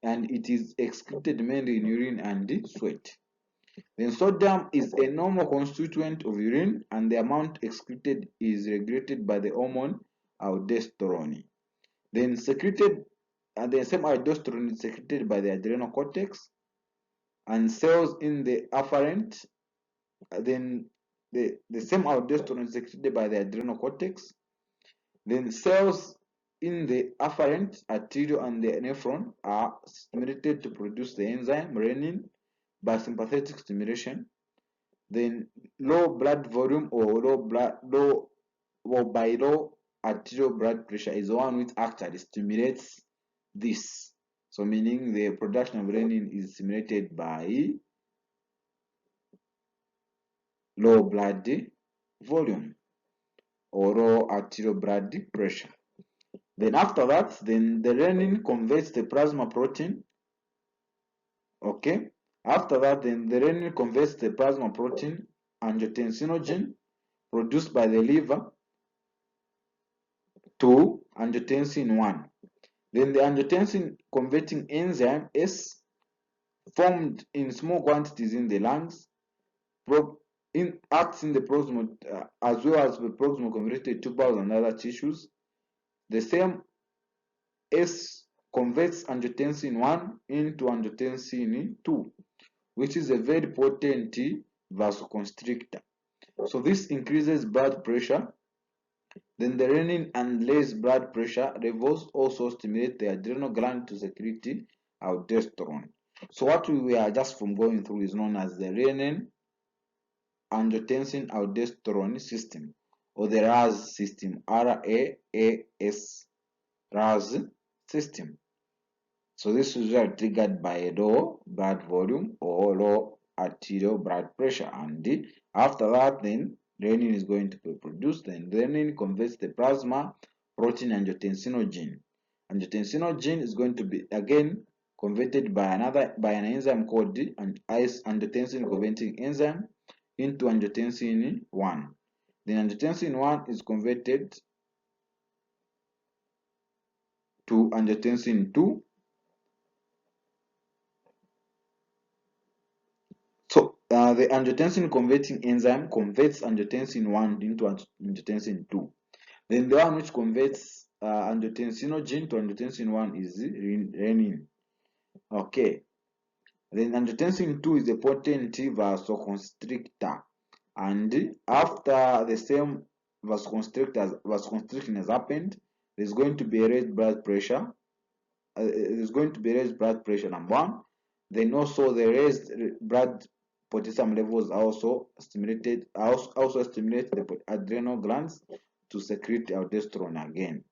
and it is excreted mainly in urine and sweat. Then sodium is a normal constituent of urine, and the amount excreted is regulated by the hormone aldosterone. Then secreted, and the same aldosterone is secreted by the adrenal cortex and cells in the afferent. Then the same aldosterone is secreted by the adrenal cortex. Then cells in the afferent, arteriole, and the nephron are stimulated to produce the enzyme renin by sympathetic stimulation. Then low blood volume or by low arterial blood pressure is the one which actually stimulates this. So meaning the production of renin is stimulated by low blood volume or low arterial blood pressure. Then after that, then the renin converts the plasma protein. Okay. After that, then the renin converts the plasma protein angiotensinogen produced by the liver to angiotensin 1. Then the angiotensin converting enzyme S, formed in small quantities in the lungs, acts in the proximal as well as the proximal convoluted tubules and other tissues. The same S converts angiotensin 1 into angiotensin 2, which is a very potent vasoconstrictor. So this increases blood pressure. Then the renin and raised blood pressure levels also stimulate the adrenal gland to secrete aldosterone. So what we are just from going through is known as the renin angiotensin aldosterone system, or the RAS system, RAAS, RAS system. So this is usually triggered by a low blood volume or low arterial blood pressure, and after that, then renin is going to be produced. Then renin converts the plasma protein angiotensinogen. Angiotensinogen is going to be again converted by an enzyme called an angiotensin converting enzyme into angiotensin 1. Then angiotensin 1 is converted to angiotensin 2. So the angiotensin converting enzyme converts angiotensin 1 into angiotensin 2. Then the one which converts angiotensinogen to angiotensin 1 is renin. Okay. Then angiotensin 2 is a potent vasoconstrictor, and after the same vasoconstriction has happened, there's going to be a raised blood pressure. There's going to be raised blood pressure, number one. Then also the raised blood potassium levels are also stimulated, also stimulate the adrenal glands to secrete aldosterone again.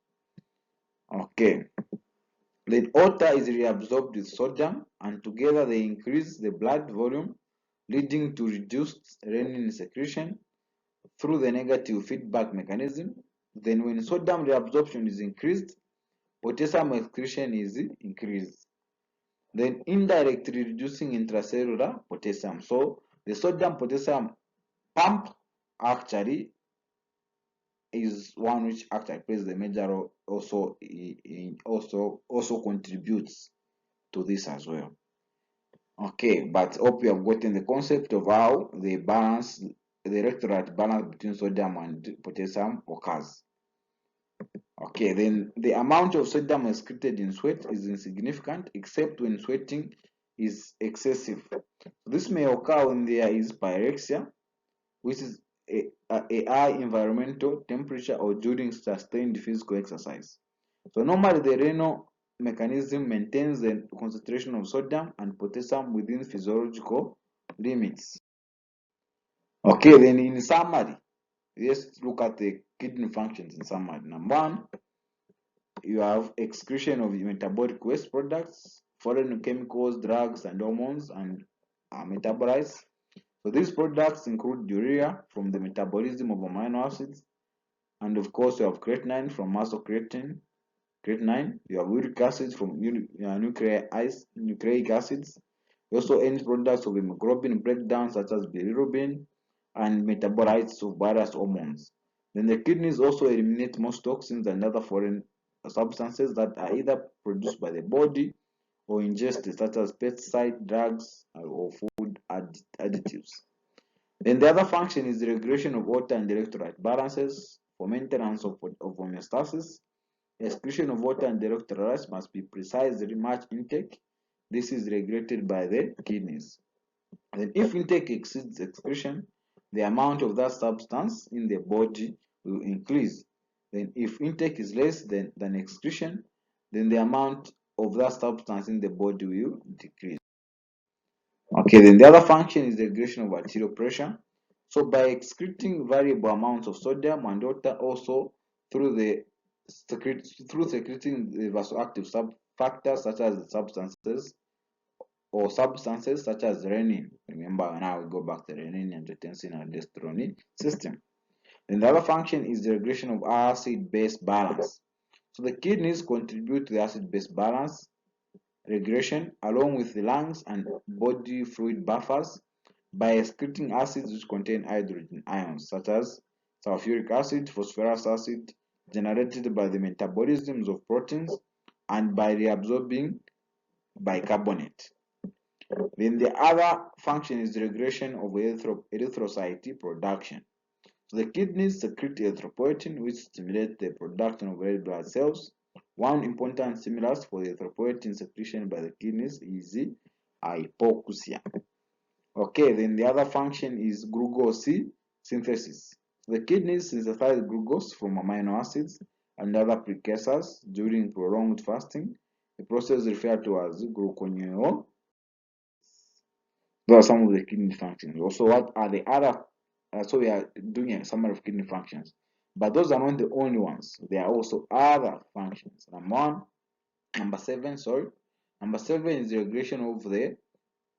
Okay. Then water is reabsorbed with sodium, and together they increase the blood volume, leading to reduced renin secretion through the negative feedback mechanism. Then when sodium reabsorption is increased, potassium excretion is increased, then indirectly reducing intracellular potassium. So the sodium potassium pump actually is one which actually plays the major role, also contributes to this as well. Okay, but hope you have gotten the concept of how the electrolyte balance between sodium and potassium occurs. Okay, then the amount of sodium excreted in sweat is insignificant except when sweating is excessive. This may occur when there is pyrexia, which is a high environmental temperature, or during sustained physical exercise. So normally the renal mechanism maintains the concentration of sodium and potassium within physiological limits. Okay, then in summary, let's look at the kidney functions in summary. Number one, you have excretion of metabolic waste products, foreign chemicals, drugs, and hormones, and metabolites. So these products include urea from the metabolism of amino acids, and of course you have creatinine from muscle creatine. You have uric acid from nucleic acids. You also end products of hemoglobin breakdown such as bilirubin and metabolites of various hormones. Then the kidneys also eliminate most toxins and other foreign substances that are either produced by the body or ingested, such as pesticide, drugs, or food additives. Then the other function is the regulation of water and electrolyte balances for maintenance of homeostasis. Excretion of water and electrolytes must be precisely matched intake. This is regulated by the kidneys. Then if intake exceeds excretion, the amount of that substance in the body will increase. Then if intake is less than excretion, then the amount of that substance in the body will decrease. Okay, then the other function is the regulation of arterial pressure. So by excreting variable amounts of sodium and water, also through secreting the vasoactive factors such as substances such as renin. Remember, now we go back to renin, angiotensin, and aldosterone system. Then the other function is the regulation of acid-base balance. So the kidneys contribute to the acid-base balance regulation along with the lungs and body fluid buffers by excreting acids which contain hydrogen ions such as sulfuric acid, phosphorus acid, generated by the metabolisms of proteins, and by reabsorbing bicarbonate. Then the other function is the regulation of erythrocyte production. So the kidneys secrete erythropoietin, which stimulates the production of red blood cells. One important stimulus for the erythropoietin secretion by the kidneys is hypoxia. Okay, then the other function is glucose synthesis. The kidneys synthesize glucose from amino acids and other precursors during prolonged fasting. The process referred to as gluconeogenesis. Those are some of the kidney functions. Also, what are the other? So we are doing a summary of kidney functions, but those are not the only ones. There are also other functions. Number seven is the regulation of the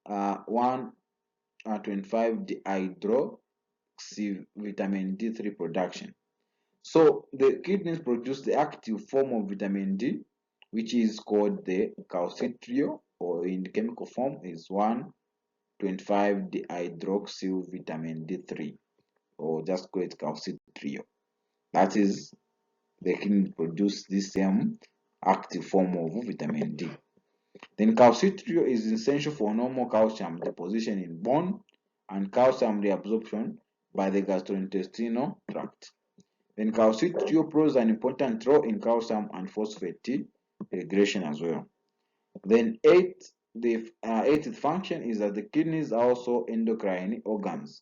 125 dehydroxyvitamin D3 production. So the kidneys produce the active form of vitamin D, which is called the calcitriol, or in chemical form is 125 dehydroxyvitamin D3, or just call it calcitriol. That is, the kidney produce this same active form of vitamin D. Then calcitriol is essential for normal calcium deposition in bone and calcium reabsorption by the gastrointestinal tract. Then calcium plays an important role in calcium and phosphate regulation as well. Then eighth function is that the kidneys are also endocrine organs.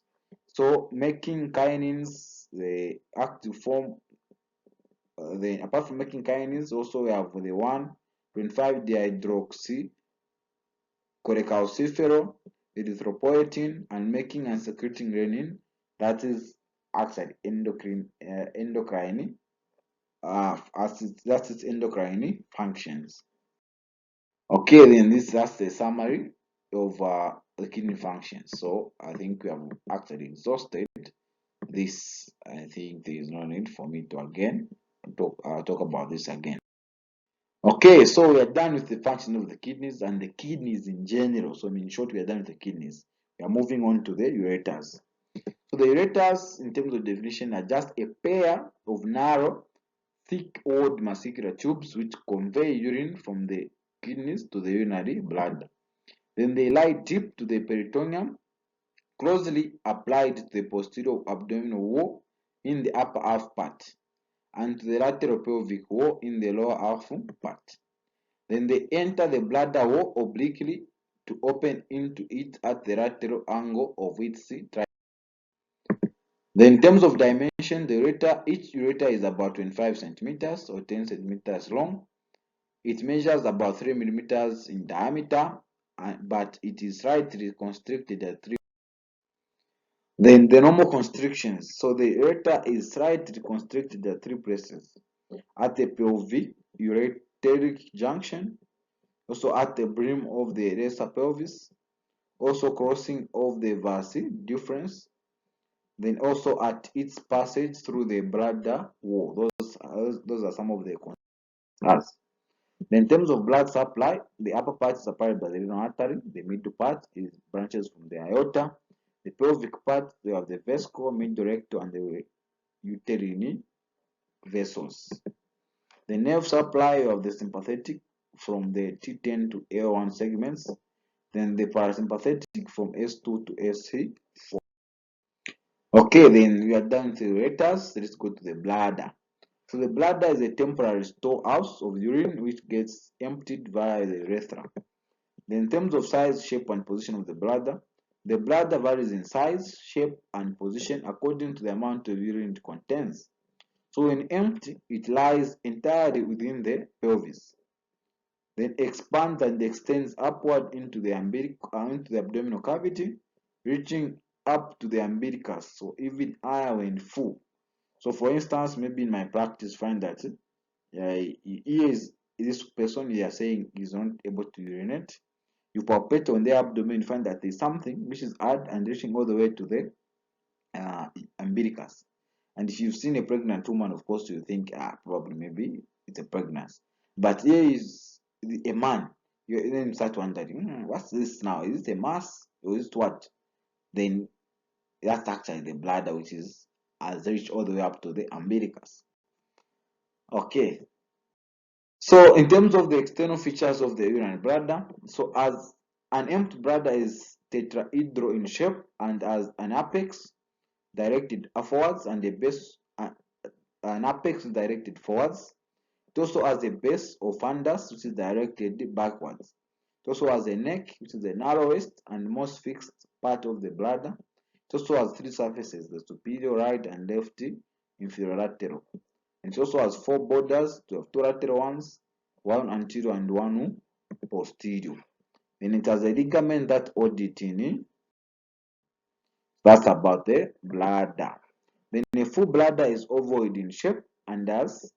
So making kinins, they act to form. Then apart from making kinins, also we have the 1,25 dihydroxy cholecalciferol, erythropoietin, and making and secreting renin. That is actually endocrine that's its endocrine functions. Okay, then that's the summary of the kidney functions. So I think we have actually exhausted this. I think there is no need for me to again talk about this again. Okay, so we are done with the function of the kidneys and the kidneys in general. So in short, we are done with the kidneys. We are moving on to the ureters. So the ureters, in terms of definition, are just a pair of narrow, thick-walled muscular tubes which convey urine from the kidneys to the urinary bladder. Then they lie deep to the peritoneum, closely applied to the posterior abdominal wall in the upper half part, and to the lateral pelvic wall in the lower half part. Then they enter the bladder wall obliquely to open into it at the lateral angle of its triangle. Then in terms of dimension, each ureter is about 25 centimeters or 10 centimeters long. It measures about 3 millimeters in diameter, but it is slightly constricted at 3. Then the normal constrictions. So the ureter is slightly constricted at 3 places. At the pelvic ureteric junction, also at the brim of the lesser pelvis, also crossing of the vas deferens, then also at its passage through the bladder wall. Those are some of the concerns. Then in terms of blood supply, the upper part is supplied by the renal artery, the middle part is branches from the aorta, the pelvic part, we have the vesicle, middle rectal, and the uterine vessels. The nerve supply of the sympathetic from the T10 to L1 segments, then the parasympathetic from S2 to SC4. Okay, then we are done with the ureters. Let's go to the bladder. So the bladder is a temporary storehouse of urine which gets emptied via the urethra. Then in terms of size, shape, and position of the bladder varies in size, shape, and position according to the amount of urine it contains. So when empty, it lies entirely within the pelvis. Then expands and extends upward into the abdominal cavity, reaching up to the umbilicus, so even higher when full. So for instance, maybe in my practice, find that this person you are saying is not able to urinate. You palpate on the abdomen, find that there's something which is hard and reaching all the way to the umbilicus. And if you've seen a pregnant woman, of course, you think, probably maybe it's a pregnancy. But here is a man. You then start wondering, what's this now? Is it a mass or is it what? Then that's actually the bladder, which has reached all the way up to the umbilicus. Okay. So in terms of the external features of the urinary bladder, so as an empty bladder is tetrahedral in shape and has an apex directed upwards and a base, an apex directed forwards. It also has a base or fundus which is directed backwards. It also has a neck which is the narrowest and most fixed part of the bladder. It also has 3 surfaces, the superior, right, and left inferior-lateral. And it also has 4 borders, to have 2 lateral ones, 1 anterior and 1 posterior. Then it has a ligament that audit in. That's about the bladder. Then a full bladder is ovoid in shape and has,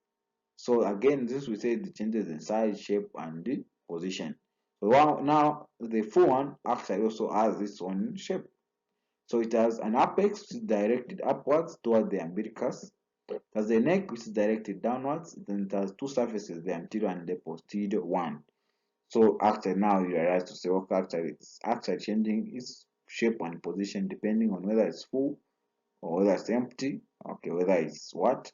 so again, this we say the changes in size, shape, and the position. So now the full one actually also has its own shape. So it has an apex which is directed upwards toward the umbilicus. It has a neck which is directed downwards. Then it has 2 surfaces, the anterior and the posterior one. So actually now you realize to say, okay, actually it's actually changing its shape and position depending on whether it's full or whether it's empty. Okay, whether it's what.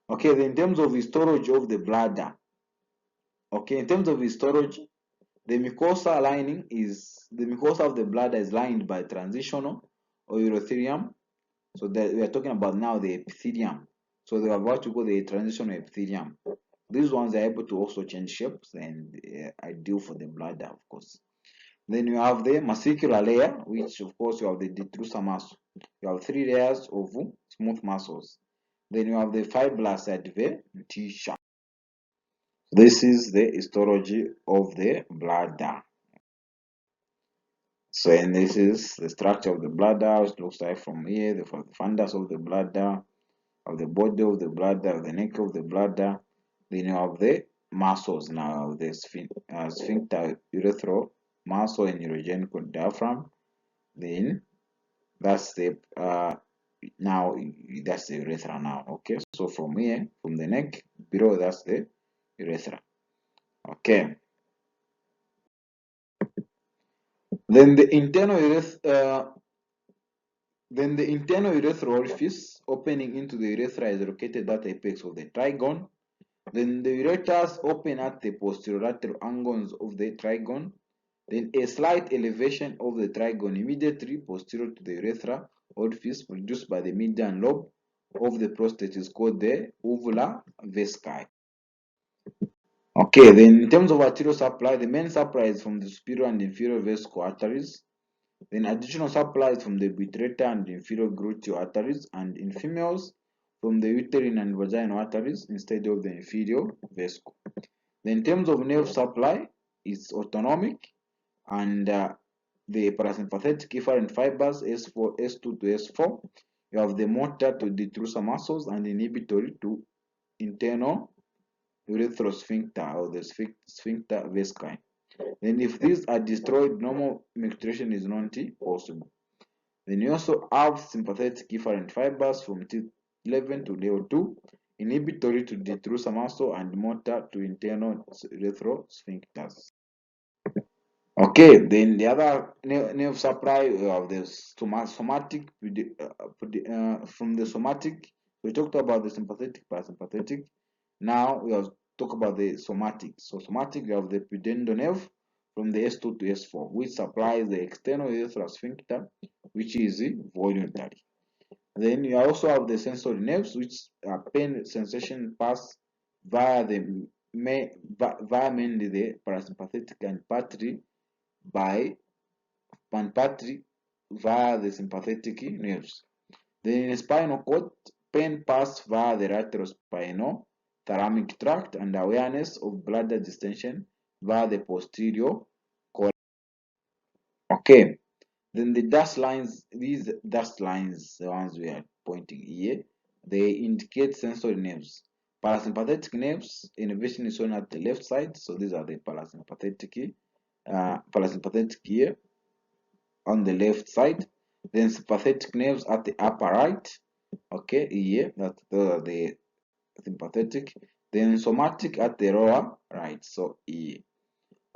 Okay, then in terms of the storage of the bladder. Okay, in terms of the storage, the mucosa of the bladder is lined by transitional or urothelium. So that we are talking about now the epithelium. So they have what you call the transitional epithelium. These ones are able to also change shapes and ideal for the bladder, of course. Then you have the muscular layer, which of course you have the detrusor muscle. You have 3 layers of smooth muscles. Then you have the fibrous adventitia. This is the histology of the bladder. So, and this is the structure of the bladder. It looks like from here, the fundus of the bladder, of the body of the bladder, of the neck of the bladder. Then you have the muscles now, the sphincter urethral muscle and urogenital diaphragm. Then that's the now that's the urethra now. Okay, so from here, from the neck below, that's the urethra. Okay. Then the internal urethral orifice opening into the urethra is located at the apex of the trigone. Then the ureters open at the posterolateral angles of the trigone. Then a slight elevation of the trigone immediately posterior to the urethra orifice produced by the median lobe of the prostate is called the uvula vesci. Okay, then in terms of arterial supply, the main supply is from the superior and inferior vesical arteries. Then additional supply is from the pituitary and inferior gluteal arteries, and in females from the uterine and vaginal arteries instead of the inferior vesicle. Then in terms of nerve supply, it's autonomic, and the parasympathetic efferent fibers S4, S2 to S4. You have the motor to detrusor muscles and inhibitory to internal urethral sphincter or the sphincter vesci. Then if these are destroyed, normal micturition is not possible. Then you also have sympathetic efferent fibers from T11 to level 2, inhibitory to detrusor muscle and motor to internal urethral sphincters. Okay, then the other nerve supply of the somatic, from the somatic, we talked about the sympathetic, parasympathetic. Now we have talk about the somatic. So somatic, you have the pudendal nerve from the S2 to S4, which supplies the external urethral sphincter, which is voluntary. Then you also have the sensory nerves, which pain sensation pass via the mainly the parasympathetic and partly via the sympathetic nerves. Then in the spinal cord, pain pass via the laterospinal thalamic tract and awareness of bladder distension via the posterior colon. Okay, then the dashed lines, these dashed lines, the ones we are pointing here, they indicate sensory nerves. Parasympathetic nerves, innervation is shown at the left side, so these are the parasympathetic here on the left side. Then sympathetic nerves at the upper right. Okay, here those are the sympathetic. Then somatic at the lower right. So here.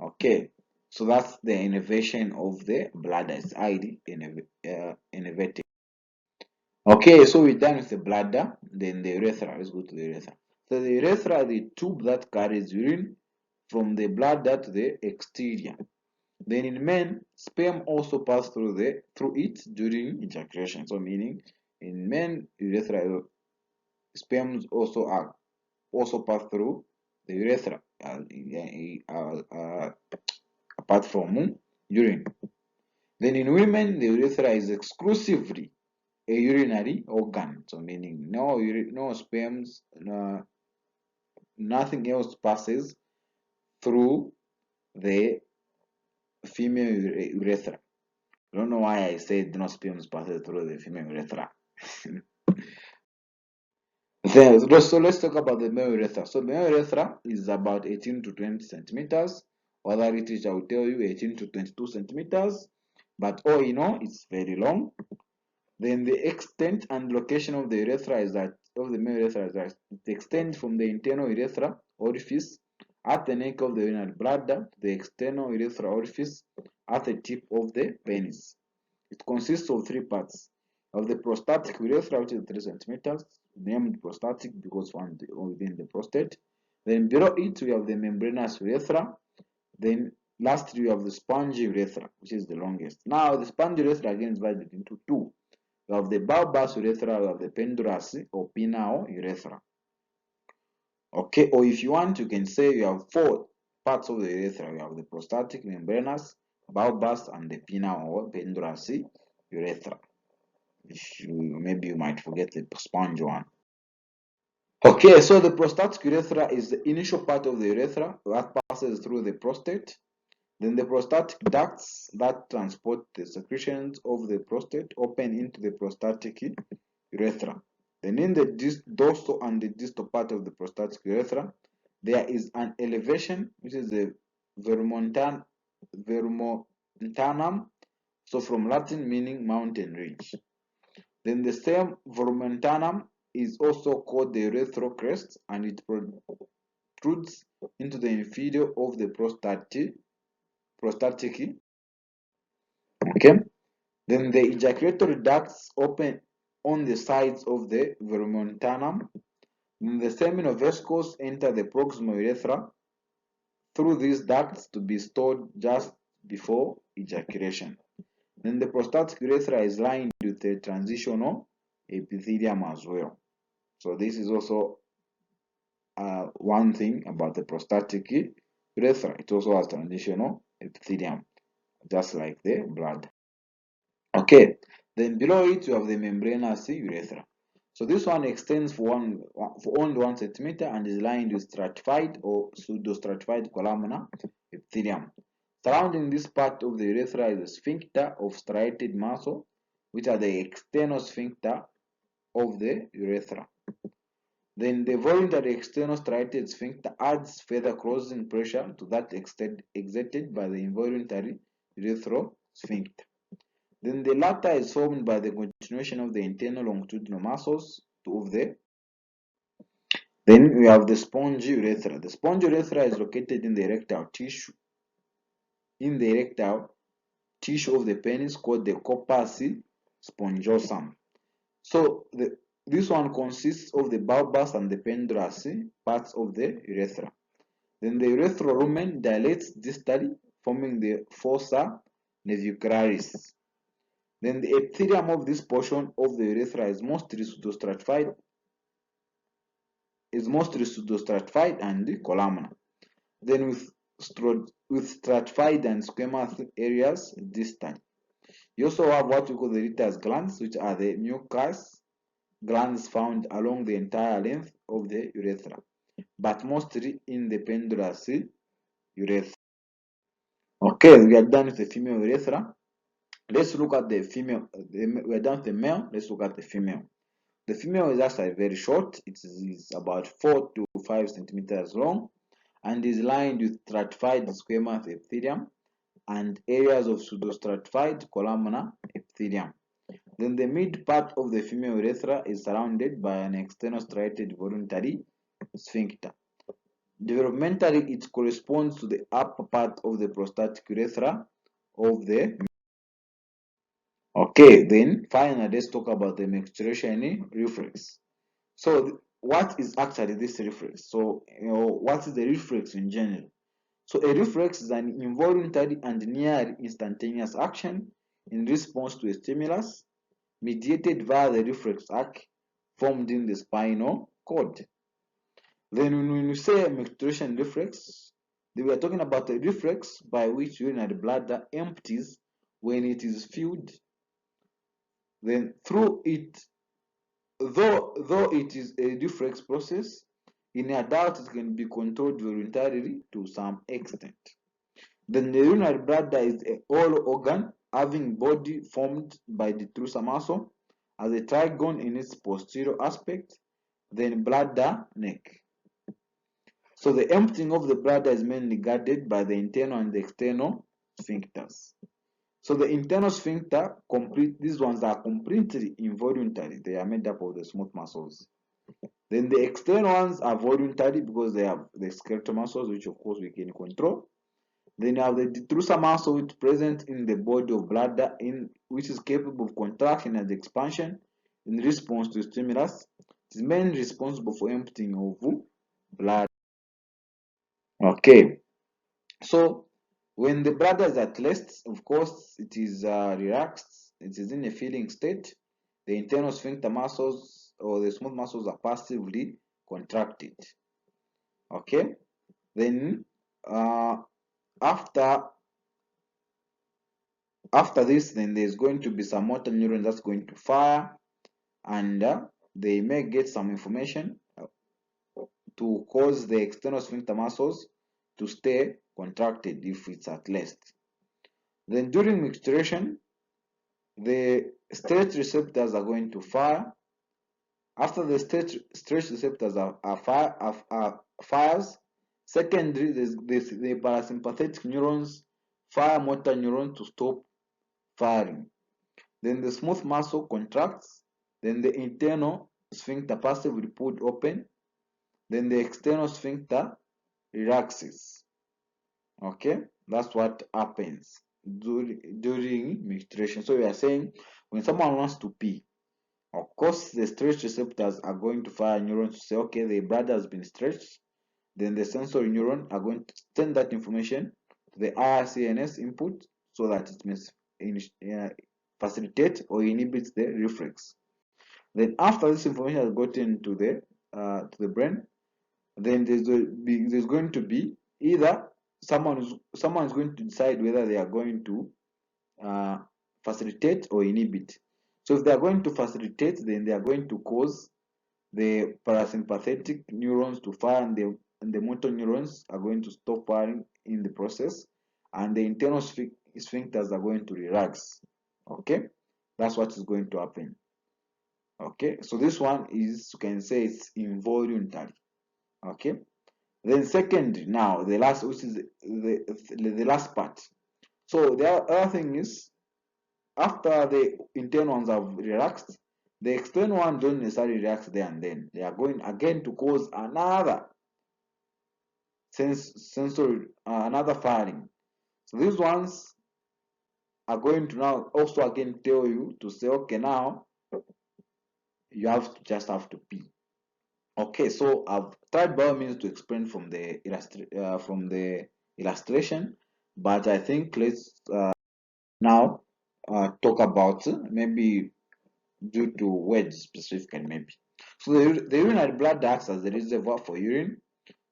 Okay, so that's the innervation of the bladder. It's highly innervated. Okay, so we're done with the bladder. Then the urethra. Let's go to the urethra. So the urethra is the tube that carries urine from the bladder to the exterior. Then in men, sperm also pass through it during ejaculation. So meaning in men, urethra sperms also pass through the urethra apart from urine. Then in women, the urethra is exclusively a urinary organ. So meaning no sperms, nothing else passes through the female urethra. I don't know why I said no sperms passes through the female urethra. So let's talk about the male urethra. So male urethra is about 18 to 20 centimeters. Other literature will tell you 18 to 22 centimeters. But all you know, it's very long. Then the extent and location of the urethra is that of the male urethra is that it extends from the internal urethra orifice at the neck of the urinary bladder to the external urethral orifice at the tip of the penis. It consists of 3 parts. Of the prostatic urethra, which is 3 centimeters, named prostatic because found within the prostate. Then below it we have the membranous urethra. Then lastly we have the spongy urethra, which is the longest. Now the spongy urethra again is divided into 2. You have the bulbous urethra, you have the pendulous or penile urethra. Okay, or if you want, you can say you have four parts of the urethra. You have the prostatic, membranous, bulbous, and the penile or pendulous urethra. If you maybe you might forget the sponge one. Okay, so the prostatic urethra is the initial part of the urethra that passes through the prostate. Then the prostatic ducts that transport the secretions of the prostate open into the prostatic urethra. Then in the dorsal and the distal part of the prostatic urethra, there is an elevation, which is the vermontanum, so from Latin meaning mountain ridge. Then the same vermontanum is also called the urethral crest, and it protrudes into the inferior of the prostatic. Okay. Then the ejaculatory ducts open on the sides of the vermontanum. Then the seminovesicles enter the proximal urethra through these ducts to be stored just before ejaculation. Then the prostatic urethra is lined with a transitional epithelium as well. So this is also one thing about the prostatic urethra. It also has transitional epithelium, just like the blood. Okay, then below it you have the membranous urethra. So this one extends for only 1 centimeter and is lined with stratified or pseudostratified columnar epithelium. Surrounding this part of the urethra is a sphincter of striated muscle, which are the external sphincter of the urethra. Then the voluntary external striated sphincter adds further closing pressure to that exerted by the involuntary urethral sphincter. Then the latter is formed by the continuation of the internal longitudinal muscles of the. Then we have the spongy urethra. The spongy urethra is located in the erectile tissue. In the erectile tissue of the penis called the corpus spongosum. So this one consists of the bulbous and the pendulous parts of the urethra. Then the urethral lumen dilates distally, forming the fossa navicularis. Then the epithelium of this portion of the urethra is mostly pseudostratified and columnar. Then with stratified and squamous areas distal. You also have what we call the Ritter's glands, which are the mucous glands found along the entire length of the urethra, but mostly in the pendulous urethra. Okay, we are done with the female urethra. Let's look at the female. We are done with the male. Let's look at the female. The female is actually very short. It is about 4 to 5 centimeters long and is lined with stratified squamous epithelium and areas of pseudostratified columnar epithelium. Then the mid part of the female urethra is surrounded by an external striated voluntary sphincter. Developmentally, it corresponds to the upper part of the prostatic urethra of the. Okay, then finally let's talk about the menstruation reflex. So what is actually this reflex? So what is the reflex in general? So a reflex is an involuntary and near instantaneous action in response to a stimulus mediated via the reflex arc formed in the spinal cord. Then when we say menstruation reflex, we are talking about a reflex by which urinary bladder empties when it is filled. Then through it, though it is a reflex process, in adults it can be controlled voluntarily to some extent. Then the urinary bladder is a hollow organ having body formed by the detrusor muscle as a trigon in its posterior aspect, then bladder neck. So the emptying of the bladder is mainly guarded by the internal and the external sphincters. So the internal sphincter, these ones are completely involuntary. They are made up of the smooth muscles. Then the external ones are voluntary because they have the skeletal muscles, which of course we can control. Then you have the detrusor muscle, which is present in the body of bladder, which is capable of contraction and expansion in response to stimulus. It is mainly responsible for emptying of blood. Okay, so when the bladder is at rest, of course, it is relaxed. It is in a feeling state. the internal sphincter muscles or the smooth muscles are passively contracted. Okay, then after this, then there's going to be some motor neuron that's going to fire, and they may get some information to cause the external sphincter muscles to stay contracted if it's at rest. Then during micturition, the stretch receptors are going to fire. After the stretch receptors fires, secondary, the parasympathetic neurons fire motor neurons to stop firing. Then the smooth muscle contracts. Then the internal sphincter passively pulled open. Then the external sphincter relaxes. Okay, that's what happens during micturition. So we are saying when someone wants to pee, of course the stretch receptors are going to fire neurons to say, okay, the bladder has been stretched. Then the sensory neuron are going to send that information to the RCNS input so that it may facilitate or inhibit the reflex. Then after this information has gotten to the brain, then there's going to be either someone is going to decide whether they are going to facilitate or inhibit. So if they are going to facilitate, then they are going to cause the parasympathetic neurons to fire, and the motor neurons are going to stop firing in the process, and the internal sphincters are going to relax. Okay, that's what is going to happen. Okay, so this one is, you can say it's involuntary. Okay, then second, now the last, which is the last part. So the other thing is, after the internal ones have relaxed, the external ones don't necessarily relax there and then. They are going again to cause another sensory, another firing. So these ones are going to now also again tell you to say, okay, now you just have to pee. Okay, so I've tried by all means to explain from the illustration, but I think let's now talk about maybe due to words specifically maybe. So the urinary bladder acts as the reservoir for urine.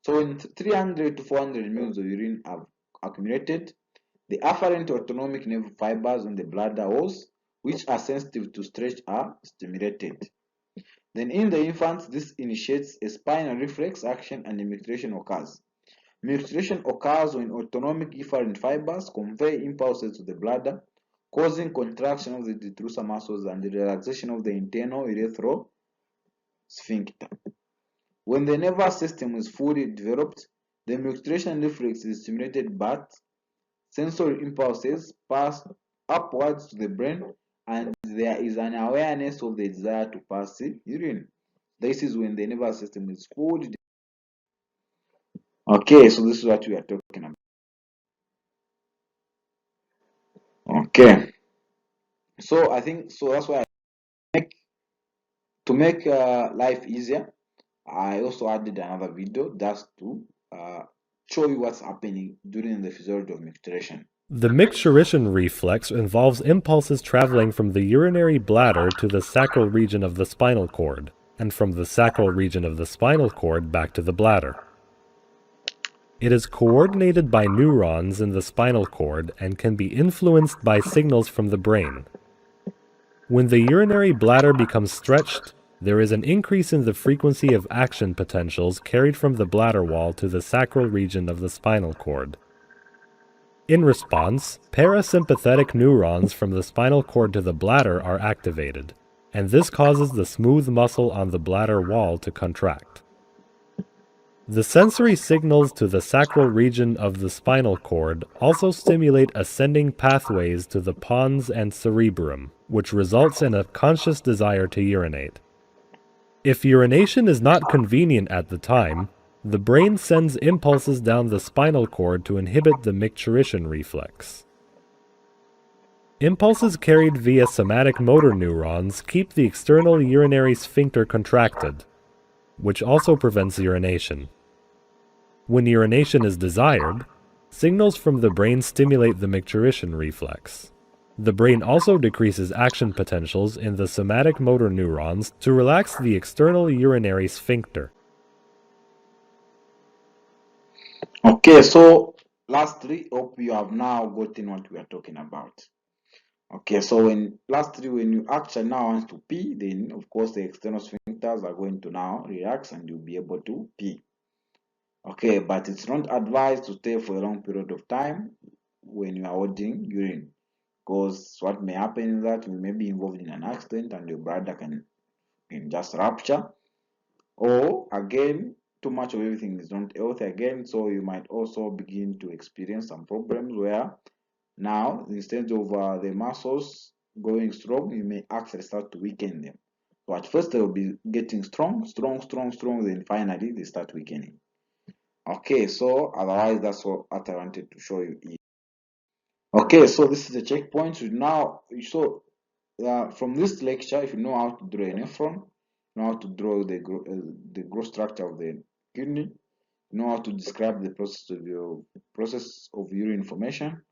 So when 300 to 400 ml of urine have accumulated, the afferent autonomic nerve fibers on the bladder walls, which are sensitive to stretch, are stimulated. Then in the infants, this initiates a spinal reflex action and a micturition occurs. Micturition occurs when autonomic efferent fibers convey impulses to the bladder, causing contraction of the detrusor muscles and the relaxation of the internal urethral sphincter. When the nervous system is fully developed, the micturition reflex is stimulated, but sensory impulses pass upwards to the brain, and there is an awareness of the desire to pass urine. This is when the nervous system is fully developed. Okay, so this is what we are talking about. Okay, so I think so that's why to make life easier, I also added another video just to show you what's happening during the physiology of micturition. The micturition reflex involves impulses traveling from the urinary bladder to the sacral region of the spinal cord, and from the sacral region of the spinal cord back to the bladder. It is coordinated by neurons in the spinal cord and can be influenced by signals from the brain. When the urinary bladder becomes stretched, there is an increase in the frequency of action potentials carried from the bladder wall to the sacral region of the spinal cord. In response, parasympathetic neurons from the spinal cord to the bladder are activated, and this causes the smooth muscle on the bladder wall to contract. The sensory signals to the sacral region of the spinal cord also stimulate ascending pathways to the pons and cerebrum, which results in a conscious desire to urinate. If urination is not convenient at the time, the brain sends impulses down the spinal cord to inhibit the micturition reflex. Impulses carried via somatic motor neurons keep the external urinary sphincter contracted, which also prevents urination. When urination is desired, signals from the brain stimulate the micturition reflex. The brain also decreases action potentials in the somatic motor neurons to relax the external urinary sphincter. Okay, so lastly, hope you have now gotten what we are talking about. Okay, so when you actually now want to pee, then of course the external sphincters are going to now relax and you'll be able to pee. Okay, but it's not advised to stay for a long period of time when you are holding urine, because what may happen is that you may be involved in an accident and your bladder can just rupture, or again, too much of everything is not healthy again, so you might also begin to experience some problems where now instead of the muscles going strong, you may actually start to weaken them. So at first they will be getting strong, then finally they start weakening. Okay, so otherwise that's what I wanted to show you here. Okay, so this is the checkpoint. From this lecture, if you know how to draw a nephron, you know how to draw the growth structure of the kidney, you know how to describe the process of urine formation.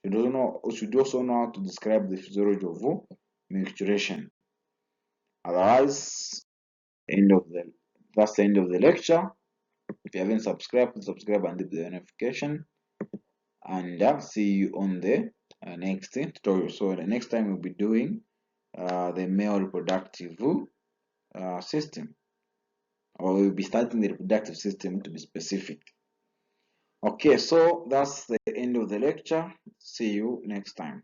You should also know how to describe the physiology of micturition. Otherwise, that's the end of the lecture. If you haven't subscribed, please subscribe and hit the notification. And I'll see you on the next tutorial. So the next time we'll be doing the male reproductive system, or we'll be starting the reproductive system to be specific. Okay, so that's the end of the lecture. See you next time.